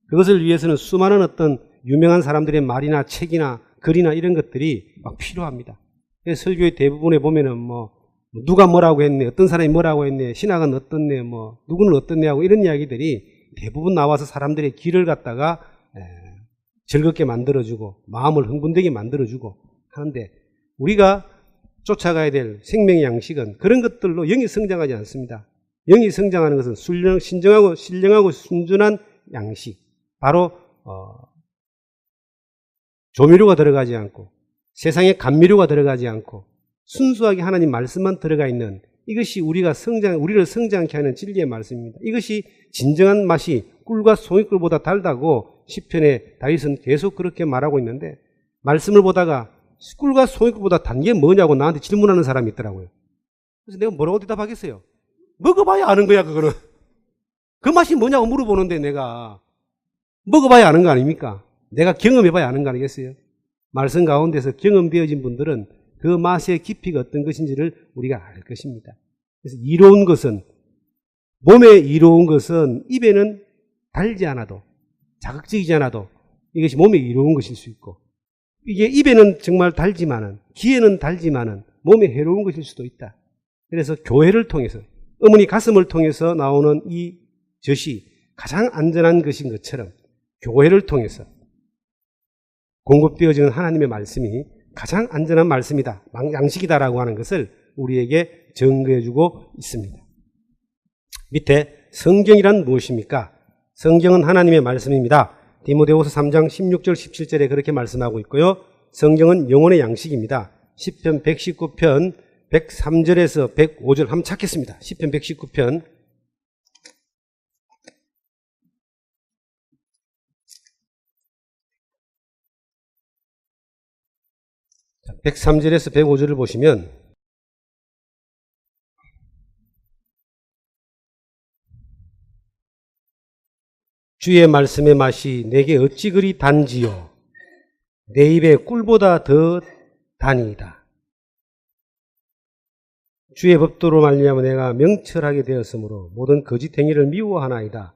S1: 그것을 위해서는 수많은 어떤 유명한 사람들의 말이나 책이나 글이나 이런 것들이 막 필요합니다. 설교의 대부분에 보면은 누가 뭐라고 했네, 어떤 사람이 뭐라고 했네, 신학은 어떻네, 누구는 어떻네 하고 이런 이야기들이 대부분 나와서 사람들의 길을 갖다가 즐겁게 만들어주고 마음을 흥분되게 만들어주고 하는데, 우리가 쫓아가야 될 생명의 양식은 그런 것들로 영이 성장하지 않습니다. 영이 성장하는 것은 신령하고 순전한 양식, 바로 조미료가 들어가지 않고 세상에 감미료가 들어가지 않고 순수하게 하나님 말씀만 들어가 있는, 이것이 우리를 성장케 하는 진리의 말씀입니다. 이것이 진정한 맛이 꿀과 송이꿀보다 달다고 시편에 다윗은 계속 그렇게 말하고 있는데, 말씀을 보다가 꿀과 송이꿀보다 단 게 뭐냐고 나한테 질문하는 사람이 있더라고요. 그래서 내가 뭐라고 대답하겠어요? 먹어봐야 아는 거야, 그거는. 그 맛이 뭐냐고 물어보는데 내가 먹어봐야 아는 거 아닙니까? 내가 경험해봐야 아는 거 아니겠어요? 말씀 가운데서 경험되어진 분들은 그 맛의 깊이가 어떤 것인지를 우리가 알 것입니다. 그래서 몸에 이로운 것은 입에는 달지 않아도, 자극적이지 않아도 이것이 몸에 이로운 것일 수 있고, 이게 입에는 정말 달지만은, 귀에는 달지만은 몸에 해로운 것일 수도 있다. 그래서 교회를 통해서, 어머니 가슴을 통해서 나오는 이 젖이 가장 안전한 것인 것처럼 교회를 통해서 공급되어지는 하나님의 말씀이 가장 안전한 말씀이다, 양식이다라고 하는 것을 우리에게 증거해주고 있습니다. 밑에 성경이란 무엇입니까? 성경은 하나님의 말씀입니다. 디모데후서 3장 16절 17절에 그렇게 말씀하고 있고요. 성경은 영혼의 양식입니다. 시편 119편 103절에서 105절 한번 찾겠습니다. 시편 119편 103절에서 105절을 보시면, 주의 말씀의 맛이 내게 어찌 그리 단지요, 내 입에 꿀보다 더 다니이다. 주의 법도로 말미암아 내가 명철하게 되었으므로 모든 거짓 행위를 미워하나이다.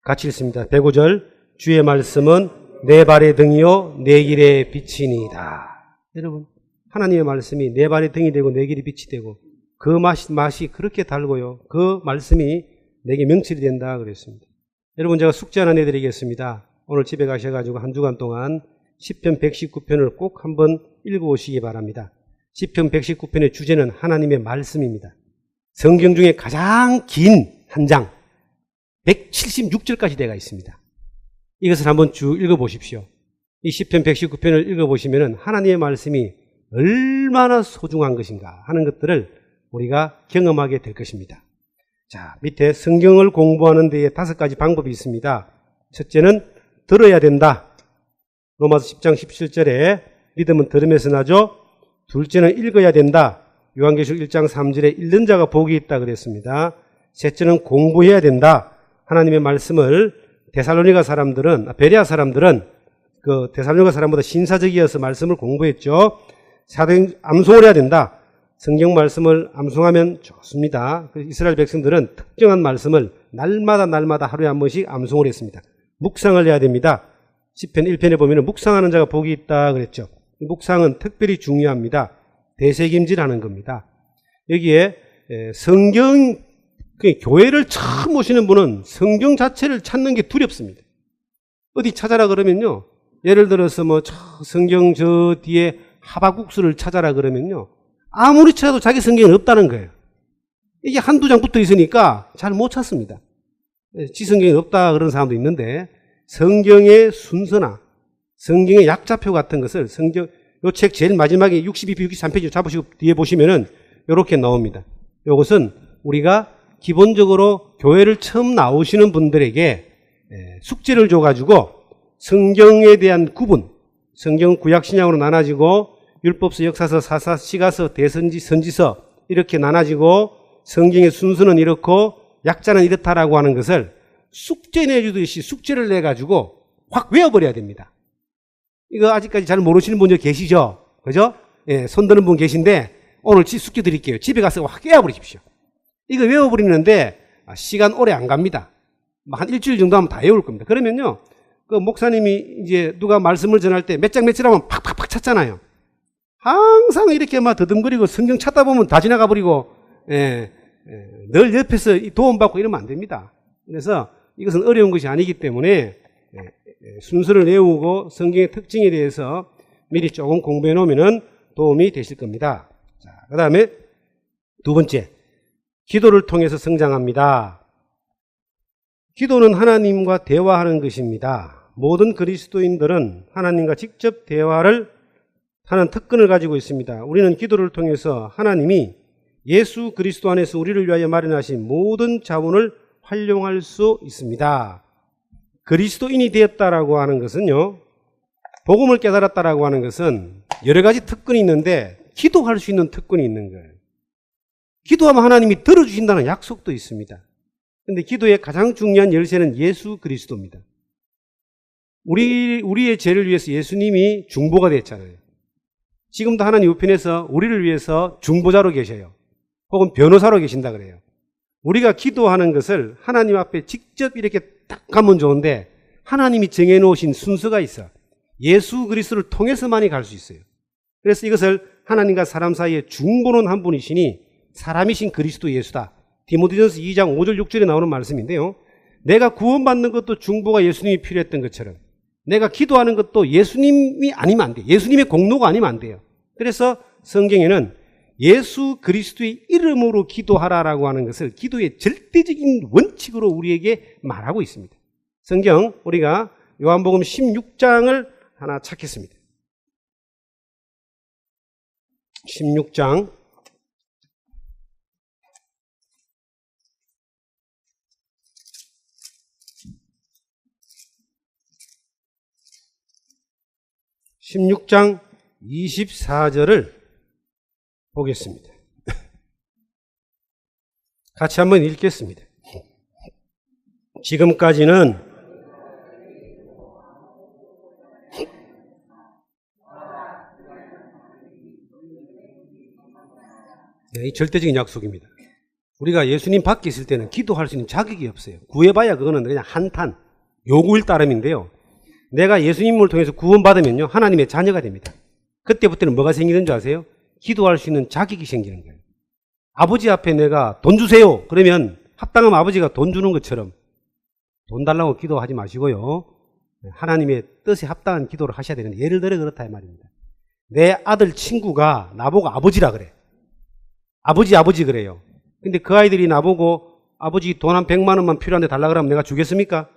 S1: 같이 읽습니다. 105절, 주의 말씀은 내 발의 등이요 내 길의 빛이니이다. 여러분, 하나님의 말씀이 내 발의 등이 되고 내 길의 빛이 되고, 그 맛이 그렇게 달고요, 그 말씀이 내게 명철이 된다 그랬습니다. 여러분, 제가 숙제 하나 내드리겠습니다. 오늘 집에 가셔가지고 한 주간 동안 시편 119편을 꼭 한번 읽어보시기 바랍니다. 시편 119편의 주제는 하나님의 말씀입니다. 성경 중에 가장 긴 한 장, 176절까지 되어 있습니다. 이것을 한번 쭉 읽어보십시오. 이 시편 119편을 읽어보시면 하나님의 말씀이 얼마나 소중한 것인가 하는 것들을 우리가 경험하게 될 것입니다. 자, 밑에 성경을 공부하는 데에 5가지 방법이 있습니다. 첫째는 들어야 된다. 로마서 10장 17절에 믿음은 들음에서 나죠. 둘째는 읽어야 된다. 요한계시록 1장 3절에 읽는 자가 복이 있다 그랬습니다. 셋째는 공부해야 된다. 하나님의 말씀을 데살로니가 사람들은, 베레아 사람들은 그 데살로니가 사람보다 신사적이어서 말씀을 공부했죠. 암송을 해야 된다. 성경 말씀을 암송하면 좋습니다. 이스라엘 백성들은 특정한 말씀을 날마다 하루에 한 번씩 암송을 했습니다. 묵상을 해야 됩니다. 시편 1편에 보면 묵상하는 자가 복이 있다 그랬죠. 이 묵상은 특별히 중요합니다. 대세김질하는 겁니다. 여기에 성경, 교회를 처음 오시는 분은 성경 자체를 찾는 게 두렵습니다. 어디 찾아라 그러면요, 예를 들어서 성경 저 뒤에 하박국수를 찾아라 그러면요, 아무리 찾아도 자기 성경은 없다는 거예요. 이게 한두 장 붙어 있으니까 잘 못 찾습니다. 지 성경이 없다 그런 사람도 있는데, 성경의 순서나 성경의 약자표 같은 것을 요 책 제일 마지막에 62페이지, 63페이지 잡으시고 뒤에 보시면은 요렇게 나옵니다. 요것은 우리가 기본적으로 교회를 처음 나오시는 분들에게 숙제를 줘가지고 성경에 대한 구분, 성경 구약신약으로 나눠지고 율법서, 역사서, 사사, 시가서, 대선지, 선지서 이렇게 나눠지고 성경의 순서는 이렇고 약자는 이렇다라고 하는 것을 숙제 내주듯이 숙제를 내가지고 확 외워버려야 됩니다. 이거 아직까지 잘 모르시는 분들 계시죠? 그죠? 예, 손드는 분 계신데 오늘 숙제 드릴게요. 집에 가서 확 외워버리십시오. 이거 외워버리는데 시간 오래 안 갑니다. 한 일주일 정도 하면 다 외울 겁니다. 그러면요, 그 목사님이 이제 누가 말씀을 전할 때 몇 장 며칠 하면 팍팍팍 찾잖아요. 항상 이렇게 더듬거리고 성경 찾다 보면 다 지나가 버리고, 늘 옆에서 도움받고 이러면 안 됩니다. 그래서 이것은 어려운 것이 아니기 때문에 순서를 외우고 성경의 특징에 대해서 미리 조금 공부해 놓으면 도움이 되실 겁니다. 자, 그 다음에 두 번째, 기도를 통해서 성장합니다. 기도는 하나님과 대화하는 것입니다. 모든 그리스도인들은 하나님과 직접 대화를 하는 특권을 가지고 있습니다. 우리는 기도를 통해서 하나님이 예수 그리스도 안에서 우리를 위하여 마련하신 모든 자원을 활용할 수 있습니다. 그리스도인이 되었다라고 하는 것은요, 복음을 깨달았다라고 하는 것은 여러 가지 특권이 있는데 기도할 수 있는 특권이 있는 거예요. 기도하면 하나님이 들어주신다는 약속도 있습니다. 그런데 기도의 가장 중요한 열쇠는 예수 그리스도입니다. 우리의 죄를 위해서 예수님이 중보가 됐잖아요. 지금도 하나님 우편에서 우리를 위해서 중보자로 계셔요. 혹은 변호사로 계신다 그래요. 우리가 기도하는 것을 하나님 앞에 직접 이렇게 딱 가면 좋은데 하나님이 정해놓으신 순서가 있어. 예수 그리스도를 통해서만이 갈 수 있어요. 그래서 이것을 하나님과 사람 사이에 중보는 한 분이시니 사람이신 그리스도 예수다. 디모데전서 2장 5절 6절에 나오는 말씀인데요, 내가 구원받는 것도 중보가 예수님이 필요했던 것처럼 내가 기도하는 것도 예수님이 아니면 안 돼요. 예수님의 공로가 아니면 안 돼요. 그래서 성경에는 예수 그리스도의 이름으로 기도하라라고 하는 것을 기도의 절대적인 원칙으로 우리에게 말하고 있습니다. 성경 우리가 요한복음 16장을 하나 찾겠습니다. 16장 16장 24절을 보겠습니다. 같이 한번 읽겠습니다. 지금까지는 이 절대적인 약속입니다. 우리가 예수님 밖에 있을 때는 기도할 수 있는 자격이 없어요. 구해봐야 그거는 그냥 한탄, 요구일 따름인데요, 내가 예수님을 통해서 구원받으면요 하나님의 자녀가 됩니다. 그때부터는 뭐가 생기는 줄 아세요? 기도할 수 있는 자격이 생기는 거예요. 아버지 앞에 내가 돈 주세요 그러면 합당하면 아버지가 돈 주는 것처럼 돈 달라고 기도하지 마시고요, 하나님의 뜻에 합당한 기도를 하셔야 되는데, 예를 들어 그렇다 이 말입니다. 내 아들 친구가 나보고 아버지라 그래. 아버지 그래요. 근데 그 아이들이 나보고 아버지 돈 한 100만 원만 필요한데 달라 그러면 내가 주겠습니까?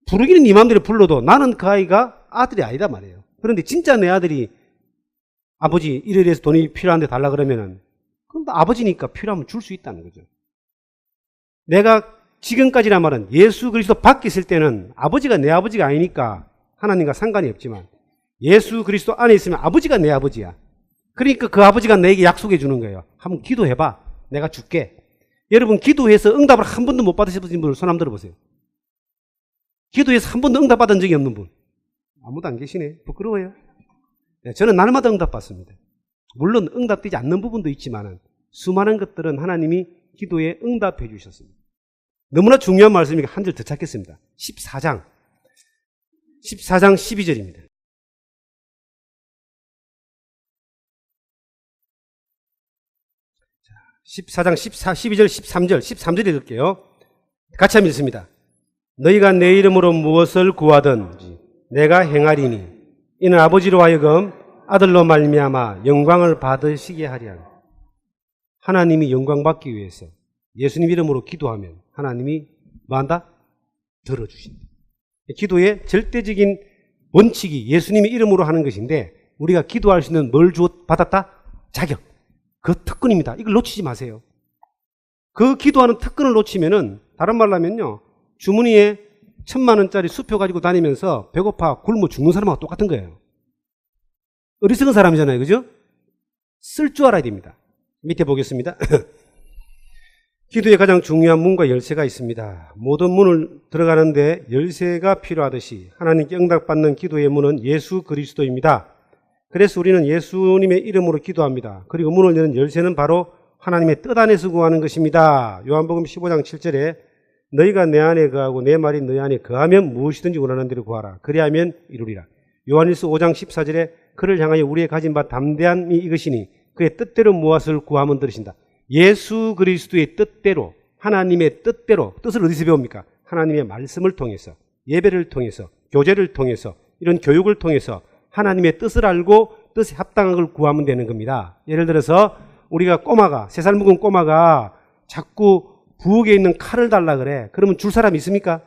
S1: 부르기는 네 맘대로 불러도 나는 그 아이가 아들이 아니다 말이에요. 그런데 진짜 내 아들이 아버지 이래서 돈이 필요한데 달라 그러면은 그럼 아버지니까 필요하면 줄 수 있다는 거죠. 내가 지금까지란 말은 예수 그리스도 밖에 있을 때는 아버지가 내 아버지가 아니니까 하나님과 상관이 없지만, 예수 그리스도 안에 있으면 아버지가 내 아버지야. 그러니까 그 아버지가 내게 약속해 주는 거예요. 한번 기도해봐. 내가 줄게. 여러분, 기도해서 응답을 한 번도 못 받으신 분들 손 한번 들어보세요. 기도해서 한 번도 응답 받은 적이 없는 분. 아무도 안 계시네. 부끄러워요. 네, 저는 날마다 응답 받습니다. 물론 응답되지 않는 부분도 있지만 수많은 것들은 하나님이 기도에 응답해 주셨습니다. 너무나 중요한 말씀이니까 한 줄 더 찾겠습니다. 14장 12절입니다. 14장 12절 13절 읽을게요. 같이 한번 읽습니다. 너희가 내 이름으로 무엇을 구하든지 내가 행하리니 이는 아버지로 하여금 아들로 말미암아 영광을 받으시게 하리라. 하나님이 영광 받기 위해서 예수님 이름으로 기도하면 하나님이 뭐한다? 들어주신다. 기도의 절대적인 원칙이 예수님의 이름으로 하는 것인데, 우리가 기도할 수 있는 뭘 받았다? 자격. 그 특권입니다. 이걸 놓치지 마세요. 그 기도하는 특권을 놓치면은, 다른 말로 하면요, 주머니에 1,000만 원짜리 수표 가지고 다니면서 배고파 굶어 죽는 사람하고 똑같은 거예요. 어리석은 사람이잖아요. 그죠? 쓸 줄 알아야 됩니다. 밑에 보겠습니다. 기도에 가장 중요한 문과 열쇠가 있습니다. 모든 문을 들어가는데 열쇠가 필요하듯이 하나님께 응답받는 기도의 문은 예수 그리스도입니다. 그래서 우리는 예수님의 이름으로 기도합니다. 그리고 문을 여는 열쇠는 바로 하나님의 뜻 안에서 구하는 것입니다. 요한복음 15장 7절에 너희가 내 안에 거하고 내 말이 너희 안에 거하면 무엇이든지 원하는 대로 구하라. 그리하면 이루리라. 요한일서 5장 14절에 그를 향하여 우리의 가진 바 담대함이 이것이니 그의 뜻대로 무엇을 구하면 들으신다. 예수 그리스도의 뜻대로, 하나님의 뜻대로, 뜻을 어디서 배웁니까? 하나님의 말씀을 통해서, 예배를 통해서, 교제를 통해서, 이런 교육을 통해서 하나님의 뜻을 알고 뜻에 합당한 걸 구하면 되는 겁니다. 예를 들어서 우리가 꼬마가, 3살 먹은 꼬마가 자꾸 부엌에 있는 칼을 달라 그래. 그러면 줄 사람 있습니까?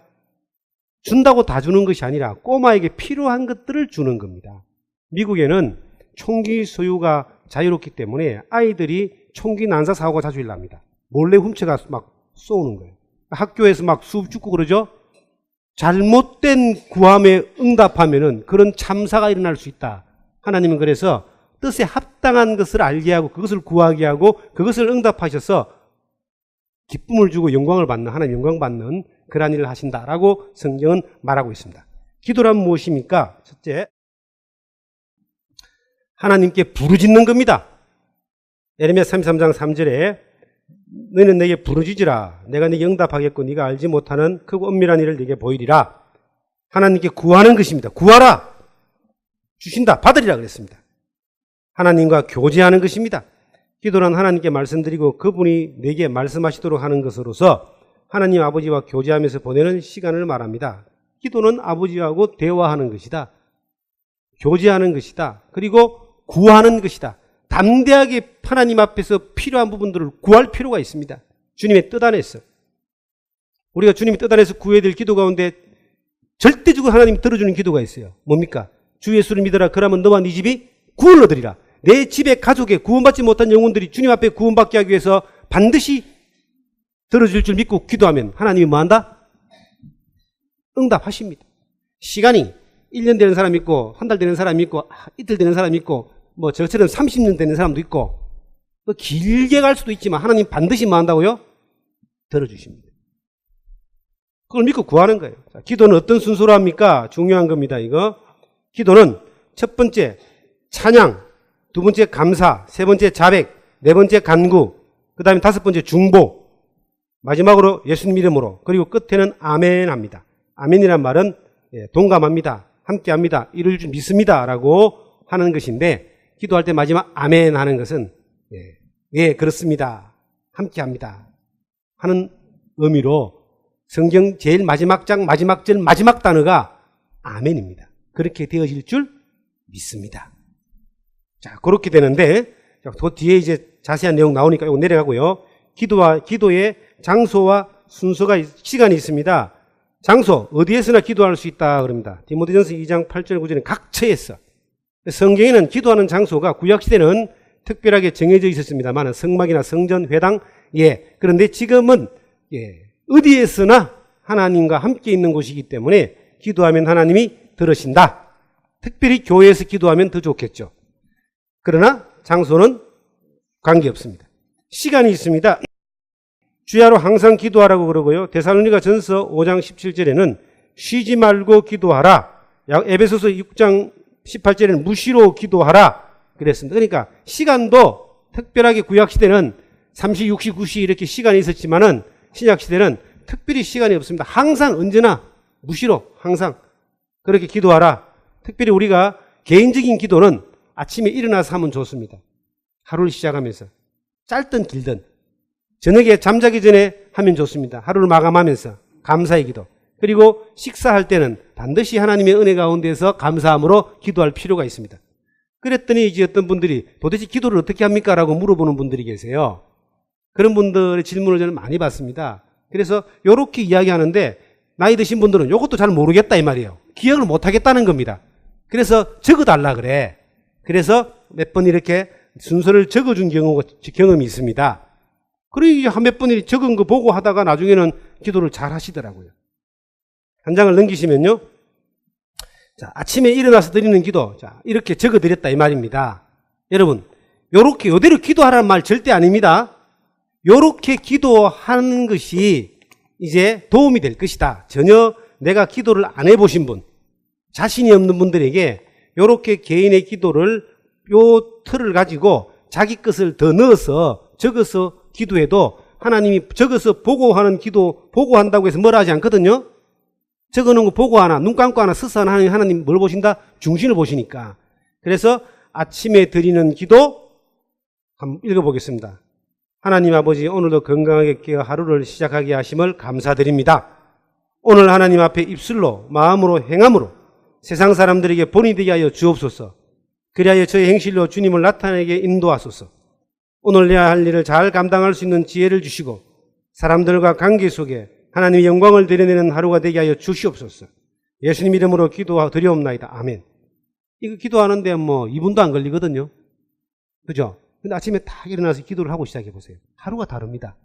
S1: 준다고 다 주는 것이 아니라 꼬마에게 필요한 것들을 주는 겁니다. 미국에는 총기 소유가 자유롭기 때문에 아이들이 총기 난사 사고가 자주 일납니다. 몰래 훔쳐가 막 쏘는 거예요. 학교에서 막 수업 죽고 그러죠? 잘못된 구함에 응답하면은 그런 참사가 일어날 수 있다. 하나님은 그래서 뜻에 합당한 것을 알게 하고 그것을 구하게 하고 그것을 응답하셔서 기쁨을 주고 영광을 받는, 하나님 영광 받는 그러한 일을 하신다라고 성경은 말하고 있습니다. 기도란 무엇입니까? 첫째, 하나님께 부르짖는 겁니다. 예레미야 33장 3절에 너희는 내게 부르짖으라. 내가 네게 응답하겠고 네가 알지 못하는 크고 엄밀한 일을 네게 보이리라. 하나님께 구하는 것입니다. 구하라. 주신다. 받으리라 그랬습니다. 하나님과 교제하는 것입니다. 기도란 하나님께 말씀드리고 그분이 내게 말씀하시도록 하는 것으로서 하나님 아버지와 교제하면서 보내는 시간을 말합니다. 기도는 아버지하고 대화하는 것이다. 교제하는 것이다. 그리고 구하는 것이다. 담대하게 하나님 앞에서 필요한 부분들을 구할 필요가 있습니다. 주님의 뜻 안에서. 우리가 주님의 뜻 안에서 구해야 될 기도 가운데 절대적으로 하나님이 들어주는 기도가 있어요. 뭡니까? 주 예수를 믿어라. 그러면 너와 네 집이 구원을 얻으리라. 내 집에 가족에 구원받지 못한 영혼들이 주님 앞에 구원받게 하기 위해서 반드시 들어줄 줄 믿고 기도하면 하나님이 뭐한다? 응답하십니다. 시간이 1년 되는 사람이 있고 한 달 되는 사람이 있고 이틀 되는 사람이 있고 뭐 저처럼 30년 되는 사람도 있고 길게 갈 수도 있지만 하나님 반드시 뭐 한다고요? 들어주십니다. 그걸 믿고 구하는 거예요. 자, 기도는 어떤 순서로 합니까? 중요한 겁니다. 이거 기도는 첫 번째 찬양, 두 번째 감사, 세 번째 자백, 네 번째 간구, 그 다음에 다섯 번째 중보, 마지막으로 예수님 이름으로, 그리고 끝에는 아멘 합니다. 아멘이란 말은 동감합니다. 함께합니다. 이룰 줄 믿습니다. 라고 하는 것인데 기도할 때 마지막 아멘 하는 것은 예, 그렇습니다. 함께합니다. 하는 의미로 성경 제일 마지막 장 마지막 절 마지막 단어가 아멘입니다. 그렇게 되어질 줄 믿습니다. 자, 그렇게 되는데, 그 뒤에 이제 자세한 내용 나오니까 이거 내려가고요. 기도의 장소와 순서가, 시간이 있습니다. 장소, 어디에서나 기도할 수 있다 그럽니다. 디모데전서 2장 8절 9절에 각처에서. 성경에는 기도하는 장소가 구약시대는 특별하게 정해져 있었습니다만 성막이나 성전, 회당, 예. 그런데 지금은 예, 어디에서나 하나님과 함께 있는 곳이기 때문에 기도하면 하나님이 들으신다. 특별히 교회에서 기도하면 더 좋겠죠. 그러나 장소는 관계없습니다. 시간이 있습니다. 주야로 항상 기도하라고 그러고요. 데살로니가 전서 5장 17절에는 쉬지 말고 기도하라. 에베소서 6장 18절에는 무시로 기도하라 그랬습니다. 그러니까 시간도 특별하게 구약시대는 3시, 6시, 9시 이렇게 시간이 있었지만은 신약시대는 특별히 시간이 없습니다. 항상 언제나 무시로 항상 그렇게 기도하라. 특별히 우리가 개인적인 기도는 아침에 일어나서 하면 좋습니다. 하루를 시작하면서 짧든 길든 저녁에 잠자기 전에 하면 좋습니다. 하루를 마감하면서 감사의 기도. 그리고 식사할 때는 반드시 하나님의 은혜 가운데서 감사함으로 기도할 필요가 있습니다. 그랬더니 이제 어떤 분들이 도대체 기도를 어떻게 합니까? 라고 물어보는 분들이 계세요. 그런 분들의 질문을 저는 많이 받습니다. 그래서 이렇게 이야기하는데 나이 드신 분들은 이것도 잘 모르겠다 이 말이에요. 기억을 못 하겠다는 겁니다. 그래서 적어달라 그래. 그래서 몇 번 이렇게 순서를 적어준 경험이 있습니다. 그리고 이제 몇 번 적은 거 보고 하다가 나중에는 기도를 잘 하시더라고요. 한 장을 넘기시면요. 자, 아침에 일어나서 드리는 기도. 자, 이렇게 적어 드렸다 이 말입니다. 여러분, 요렇게 요대로 기도하라는 말 절대 아닙니다. 요렇게 기도하는 것이 이제 도움이 될 것이다. 전혀 내가 기도를 안 해보신 분, 자신이 없는 분들에게 요렇게 개인의 기도를 요 틀을 가지고 자기 것을 더 넣어서 적어서 기도해도 하나님이 적어서 보고하는 기도, 보고한다고 해서 뭐라 하지 않거든요. 적어놓은 거 보고 하나, 눈 감고 하나, 스스 하나 하나님 뭘 보신다? 중심을 보시니까. 그래서 아침에 드리는 기도 한번 읽어보겠습니다. 하나님 아버지, 오늘도 건강하게 깨어 하루를 시작하게 하심을 감사드립니다. 오늘 하나님 앞에 입술로, 마음으로, 행함으로 세상 사람들에게 본이 되게 하여 주옵소서. 그리하여 저의 행실로 주님을 나타내게 인도하소서. 오늘 해야 할 일을 잘 감당할 수 있는 지혜를 주시고 사람들과 관계 속에 하나님의 영광을 드러내는 하루가 되게 하여 주시옵소서. 예수님 이름으로 기도드리옵나이다. 아멘. 이거 기도하는데 뭐 2분도 안 걸리거든요. 그죠? 근데 아침에 딱 일어나서 기도를 하고 시작해 보세요. 하루가 다릅니다.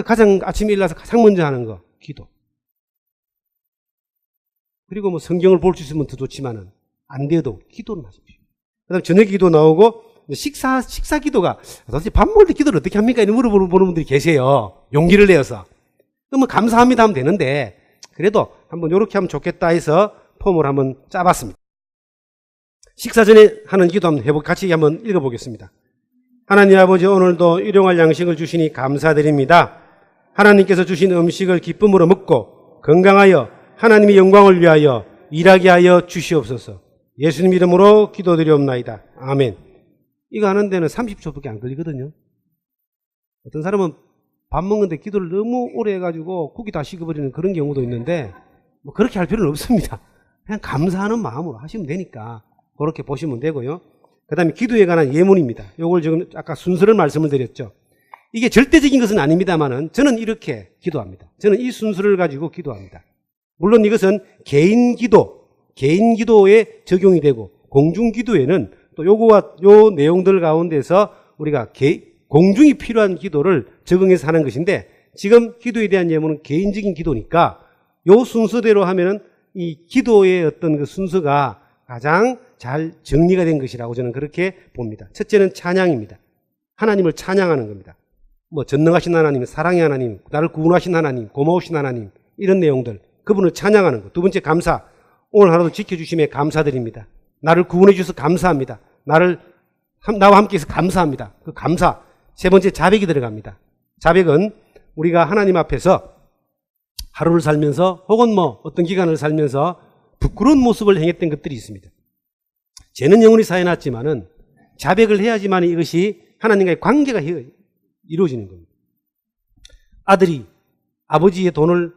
S1: 가장 아침에 일어나서 가장 먼저 하는 거, 기도. 그리고 뭐 성경을 볼 수 있으면 더 좋지만은 안 돼도 기도는 하십시오. 그 다음에 저녁 기도 나오고 식사 기도가 도대체 밥 먹을 때 기도를 어떻게 합니까? 이런 물어보는 분들이 계세요. 용기를 내어서. 그러면 감사합니다 하면 되는데 그래도 한번 이렇게 하면 좋겠다 해서 폼을 한번 짜봤습니다. 식사 전에 하는 기도 한번 같이 한번 읽어보겠습니다. 하나님 아버지, 오늘도 일용할 양식을 주시니 감사드립니다. 하나님께서 주신 음식을 기쁨으로 먹고 건강하여 하나님의 영광을 위하여 일하게 하여 주시옵소서. 예수님 이름으로 기도드리옵나이다. 아멘. 이거 하는 데는 30초밖에 안 걸리거든요. 어떤 사람은 밥 먹는데 기도를 너무 오래 해가지고 국이 다 식어버리는 그런 경우도 있는데 뭐 그렇게 할 필요는 없습니다. 그냥 감사하는 마음으로 하시면 되니까 그렇게 보시면 되고요. 그 다음에 기도에 관한 예문입니다. 요걸 지금 아까 순서를 말씀을 드렸죠. 이게 절대적인 것은 아닙니다만은 저는 이렇게 기도합니다. 저는 이 순서를 가지고 기도합니다. 물론 이것은 개인 기도에 적용이 되고 공중 기도에는 또 요거와 요 내용들 가운데서 우리가 공중이 필요한 기도를 적응해서 하는 것인데 지금 기도에 대한 예문은 개인적인 기도니까 요 순서대로 하면은 이 기도의 어떤 그 순서가 가장 잘 정리가 된 것이라고 저는 그렇게 봅니다. 첫째는 찬양입니다. 하나님을 찬양하는 겁니다. 뭐 전능하신 하나님, 사랑의 하나님, 나를 구원하신 하나님, 고마우신 하나님 이런 내용들 그분을 찬양하는 것. 두 번째 감사. 오늘 하루도 지켜주심에 감사드립니다. 나를 구원해 주셔서 감사합니다. 나와 함께해서 감사합니다. 그 감사. 세 번째 자백이 들어갑니다. 자백은 우리가 하나님 앞에서 하루를 살면서 혹은 뭐 어떤 기간을 살면서 부끄러운 모습을 행했던 것들이 있습니다. 죄는 영원히 사해놨지만은 자백을 해야지만 이것이 하나님과의 관계가 이루어지는 겁니다. 아들이 아버지의 돈을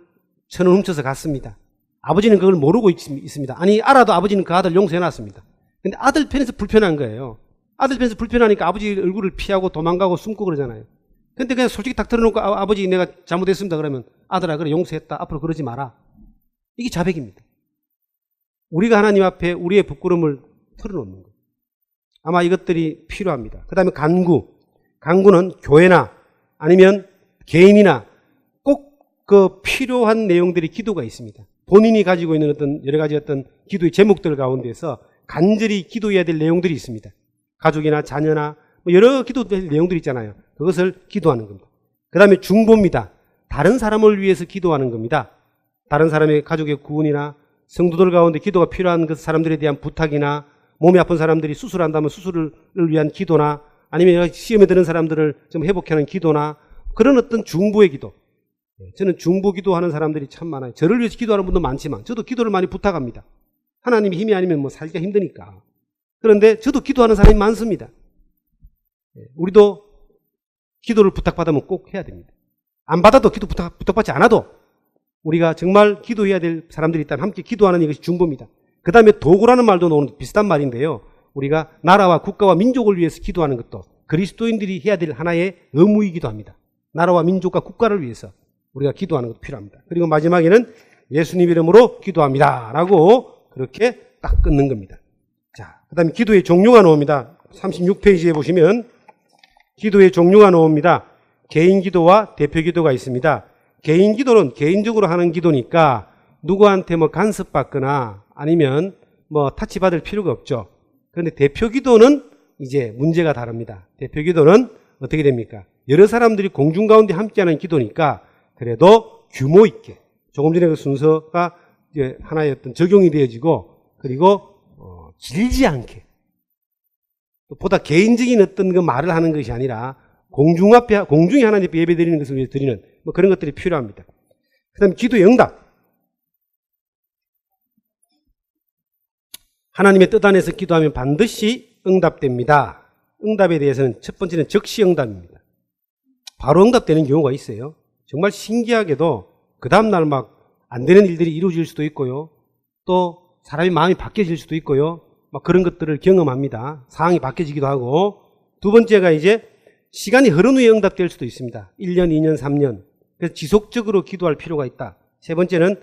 S1: 1,000원 훔쳐서 갔습니다. 아버지는 그걸 모르고 있습니다. 아니 알아도 아버지는 그 아들 용서해놨습니다. 근데 아들 편에서 불편한 거예요. 아들 편에서 불편하니까 아버지 얼굴을 피하고 도망가고 숨고 그러잖아요. 근데 그냥 솔직히 딱 털어놓고 아버지 내가 잘못했습니다 그러면 아들아 그래 용서했다 앞으로 그러지 마라. 이게 자백입니다. 우리가 하나님 앞에 우리의 부끄러움을 털어놓는 거예요. 아마 이것들이 필요합니다. 그 다음에 간구. 간구는 교회나 아니면 개인이나 꼭 그 필요한 내용들이 기도가 있습니다. 본인이 가지고 있는 어떤 여러 가지 어떤 기도의 제목들 가운데서 간절히 기도해야 될 내용들이 있습니다. 가족이나 자녀나 뭐 여러 기도될 내용들이 있잖아요. 그것을 기도하는 겁니다. 그 다음에 중보입니다. 다른 사람을 위해서 기도하는 겁니다. 다른 사람의 가족의 구원이나 성도들 가운데 기도가 필요한 그 사람들에 대한 부탁이나 몸이 아픈 사람들이 수술한다면 수술을 위한 기도나 아니면 시험에 드는 사람들을 좀 회복하는 기도나 그런 어떤 중보의 기도. 저는 중보 기도하는 사람들이 참 많아요. 저를 위해서 기도하는 분도 많지만 저도 기도를 많이 부탁합니다. 하나님이 힘이 아니면 뭐 살기가 힘드니까. 그런데 저도 기도하는 사람이 많습니다. 우리도 기도를 부탁받으면 꼭 해야 됩니다. 안 받아도 기도 부탁받지 않아도 우리가 정말 기도해야 될 사람들이 있다면 함께 기도하는 이것이 중보입니다. 그 다음에 도구라는 말도 오늘 비슷한 말인데요. 우리가 나라와 국가와 민족을 위해서 기도하는 것도 그리스도인들이 해야 될 하나의 의무이기도 합니다. 나라와 민족과 국가를 위해서 우리가 기도하는 것도 필요합니다. 그리고 마지막에는 예수님 이름으로 기도합니다 라고 그렇게 딱 끊는 겁니다. 자, 그 다음에 기도의 종류가 나옵니다. 36페이지에 보시면 기도의 종류가 나옵니다. 개인 기도와 대표 기도가 있습니다. 개인 기도는 개인적으로 하는 기도니까 누구한테 뭐 간섭받거나 아니면 뭐 타치받을 필요가 없죠. 그런데 대표 기도는 이제 문제가 다릅니다. 대표 기도는 어떻게 됩니까? 여러 사람들이 공중 가운데 함께하는 기도니까 그래도 규모 있게 조금 전에 그 순서가 이제 하나의 어떤 적용이 되어지고 그리고 길지 않게 보다 개인적인 어떤 그 말을 하는 것이 아니라 공중에 하나님 앞에 예배 드리는 것을 위해서 드리는 뭐 그런 것들이 필요합니다. 그 다음에 기도의 응답. 하나님의 뜻 안에서 기도하면 반드시 응답됩니다. 응답에 대해서는 첫 번째는 즉시 응답입니다. 바로 응답되는 경우가 있어요. 정말 신기하게도 그 다음날 막 안 되는 일들이 이루어질 수도 있고요. 또 사람의 마음이 바뀌어질 수도 있고요. 막 그런 것들을 경험합니다. 상황이 바뀌어지기도 하고. 두 번째가 이제 시간이 흐른 후에 응답될 수도 있습니다. 1년, 2년, 3년. 그래서 지속적으로 기도할 필요가 있다. 세 번째는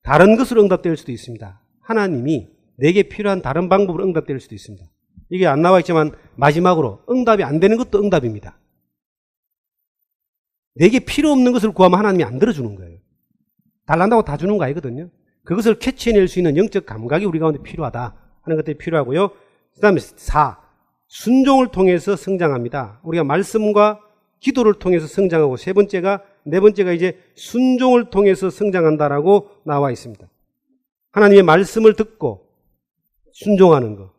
S1: 다른 것으로 응답될 수도 있습니다. 하나님이 내게 필요한 다른 방법으로 응답될 수도 있습니다. 이게 안 나와 있지만 마지막으로 응답이 안 되는 것도 응답입니다. 내게 필요 없는 것을 구하면 하나님이 안 들어주는 거예요. 달란다고 다 주는 거 아니거든요. 그것을 캐치해낼 수 있는 영적 감각이 우리 가운데 필요하다 하는 것들이 필요하고요. 그 다음에 4. 순종을 통해서 성장합니다. 우리가 말씀과 기도를 통해서 성장하고 네 번째가 이제 순종을 통해서 성장한다라고 나와 있습니다. 하나님의 말씀을 듣고 순종하는 것.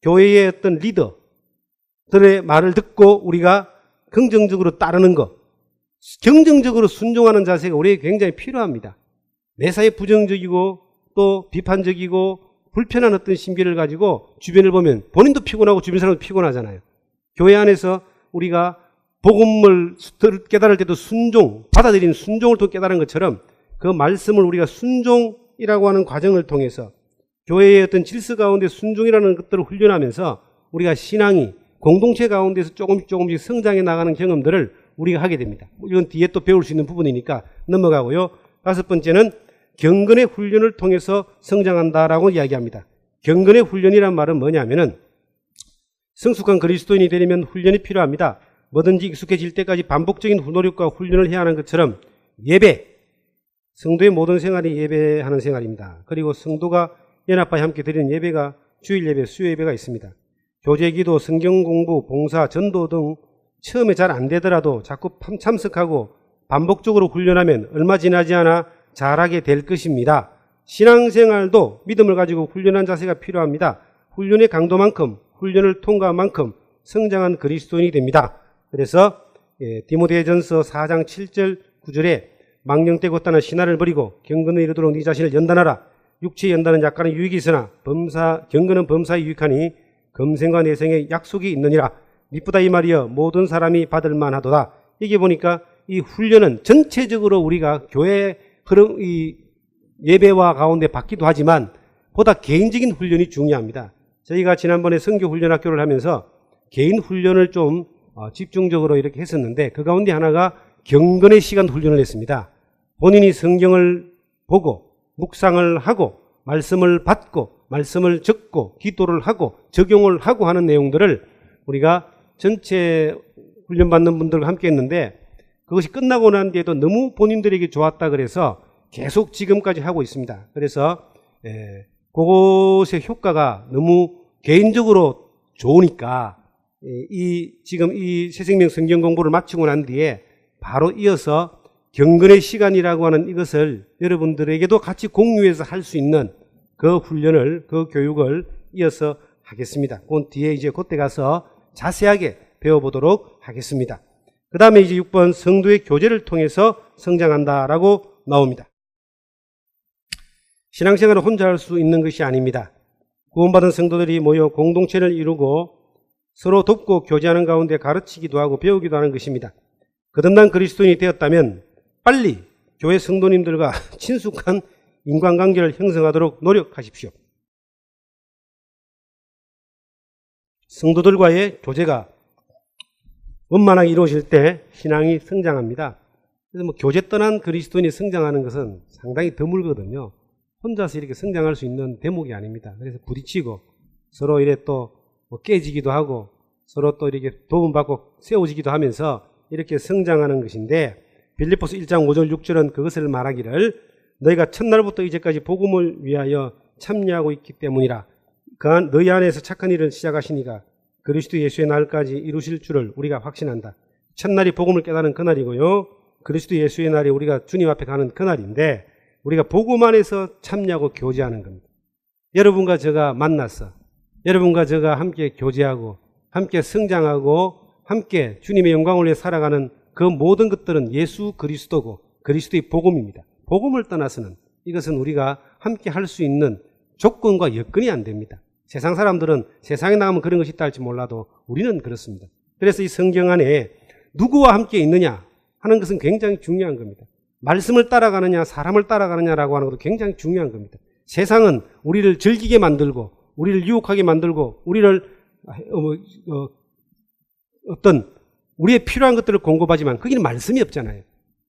S1: 교회의 어떤 리더들의 말을 듣고 우리가 긍정적으로 따르는 것. 긍정적으로 순종하는 자세가 우리에게 굉장히 필요합니다. 매사에 부정적이고 또 비판적이고 불편한 어떤 심기를 가지고 주변을 보면 본인도 피곤하고 주변 사람도 피곤하잖아요. 교회 안에서 우리가 복음을 깨달을 때도 받아들이는 순종을 통해 깨달은 것처럼 그 말씀을 우리가 순종이라고 하는 과정을 통해서 교회의 어떤 질서 가운데 순종이라는 것들을 훈련하면서 우리가 신앙이 공동체 가운데서 조금씩 성장해 나가는 경험들을 우리가 하게 됩니다. 이건 뒤에 또 배울 수 있는 부분이니까 넘어가고요. 5번째는 경건의 훈련을 통해서 성장한다라고 이야기합니다. 경건의 훈련이란 말은 뭐냐면은 성숙한 그리스도인이 되려면 훈련이 필요합니다. 뭐든지 익숙해질 때까지 반복적인 노력과 훈련을 해야 하는 것처럼 예배, 성도의 모든 생활이 예배하는 생활입니다. 그리고 성도가 연합하여 함께 드리는 예배가 주일 예배, 수요 예배가 있습니다. 교제기도, 성경공부, 봉사, 전도 등 처음에 잘 안 되더라도 자꾸 참석하고 반복적으로 훈련하면 얼마 지나지 않아 잘하게 될 것입니다. 신앙생활도 믿음을 가지고 훈련한 자세가 필요합니다. 훈련의 강도만큼 훈련을 통과한 만큼 성장한 그리스도인이 됩니다. 그래서 디모데전서 4장 7절 9절에 망령되고 헛다는 신화를 버리고 경건에 이르도록 네 자신을 연단하라. 육체의 연단은 약간의 유익이 있으나 경건은 범사에 유익하니 검생과 내생에 약속이 있느니라. 미쁘다 이 말이여 모든 사람이 받을 만하도다. 이게 보니까 이 훈련은 전체적으로 우리가 교회 흐름, 이 예배와 가운데 받기도 하지만 보다 개인적인 훈련이 중요합니다. 저희가 지난번에 선교훈련학교를 하면서 개인 훈련을 좀 집중적으로 이렇게 했었는데 그 가운데 하나가 경건의 시간 훈련을 했습니다. 본인이 성경을 보고 묵상을 하고 말씀을 받고 말씀을 적고 기도를 하고 적용을 하고 하는 내용들을 우리가 전체 훈련받는 분들과 함께 했는데 그것이 끝나고 난 뒤에도 너무 본인들에게 좋았다 그래서 계속 지금까지 하고 있습니다. 그래서 그것의 효과가 너무 개인적으로 좋으니까 지금 이 새생명 성경 공부를 마치고 난 뒤에 바로 이어서 경건의 시간이라고 하는 이것을 여러분들에게도 같이 공유해서 할 수 있는 그 훈련을, 그 교육을 이어서 하겠습니다. 그 뒤에 이제 그때 가서 자세하게 배워보도록 하겠습니다. 그 다음에 이제 6번 성도의 교제를 통해서 성장한다라고 나옵니다. 신앙생활을 혼자 할 수 있는 것이 아닙니다. 구원받은 성도들이 모여 공동체를 이루고 서로 돕고 교제하는 가운데 가르치기도 하고 배우기도 하는 것입니다. 거듭난 그리스도인이 되었다면 빨리 교회 성도님들과 친숙한 인간관계를 형성하도록 노력하십시오. 성도들과의 교제가 원만하게 이루어질 때 신앙이 성장합니다. 그래서 교제 떠난 그리스도인이 성장하는 것은 상당히 드물거든요. 혼자서 이렇게 성장할 수 있는 대목이 아닙니다. 그래서 부딪히고 서로 이래 또 깨지기도 하고 서로 또 이렇게 도움받고 세워지기도 하면서 이렇게 성장하는 것인데 빌립보서 1장 5절 6절은 그것을 말하기를 너희가 첫날부터 이제까지 복음을 위하여 참여하고 있기 때문이라. 그한 너희 안에서 착한 일을 시작하시니가 그리스도 예수의 날까지 이루실 줄을 우리가 확신한다. 첫날이 복음을 깨닫는 그날이고요. 그리스도 예수의 날이 우리가 주님 앞에 가는 그날인데 우리가 복음 안에서 참여하고 교제하는 겁니다. 여러분과 제가 만났어. 여러분과 제가 함께 교제하고 함께 성장하고 함께 주님의 영광을 위해 살아가는 그 모든 것들은 예수 그리스도고 그리스도의 복음입니다. 복음을 떠나서는 이것은 우리가 함께 할 수 있는 조건과 여건이 안 됩니다. 세상 사람들은 세상에 나가면 그런 것이 있다 할지 몰라도 우리는 그렇습니다. 그래서 이 성경 안에 누구와 함께 있느냐 하는 것은 굉장히 중요한 겁니다. 말씀을 따라가느냐 사람을 따라가느냐라고 하는 것도 굉장히 중요한 겁니다. 세상은 우리를 즐기게 만들고 우리를 유혹하게 만들고 우리를 어떤 우리의 필요한 것들을 공급하지만 거기는 말씀이 없잖아요.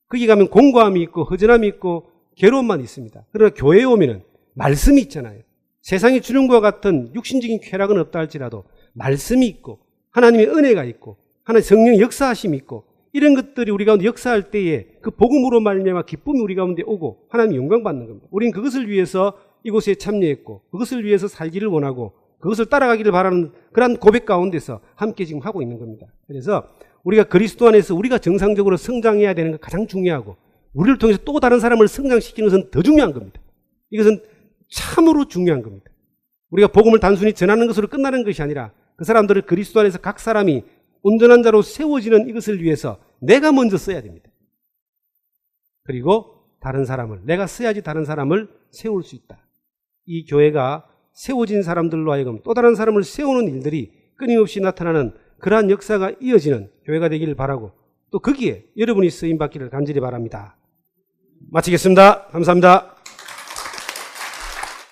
S1: 거기 가면 공고함이 있고 허전함이 있고 괴로움만 있습니다. 그러나 교회에 오면은 말씀이 있잖아요. 세상이 주는 것과 같은 육신적인 쾌락은 없다 할지라도 말씀이 있고 하나님의 은혜가 있고 하나님의 성령의 역사하심이 있고 이런 것들이 우리 가운데 역사할 때에 그 복음으로 말미암아 기쁨이 우리 가운데 오고 하나님 영광 받는 겁니다. 우리는 그것을 위해서 이곳에 참여했고 그것을 위해서 살기를 원하고 그것을 따라가기를 바라는 그런 고백 가운데서 함께 지금 하고 있는 겁니다. 그래서 우리가 그리스도 안에서 우리가 정상적으로 성장해야 되는 것 가장 중요하고 우리를 통해서 또 다른 사람을 성장시키는 것은 더 중요한 겁니다. 이것은 참으로 중요한 겁니다. 우리가 복음을 단순히 전하는 것으로 끝나는 것이 아니라 그 사람들을 그리스도 안에서 각 사람이 온전한 자로 세워지는 이것을 위해서 내가 먼저 써야 됩니다. 그리고 다른 사람을 내가 써야지 다른 사람을 세울 수 있다. 이 교회가 세워진 사람들로 하여금 또 다른 사람을 세우는 일들이 끊임없이 나타나는 그러한 역사가 이어지는 교회가 되기를 바라고 또 거기에 여러분이 쓰임받기를 간절히 바랍니다. 마치겠습니다. 감사합니다.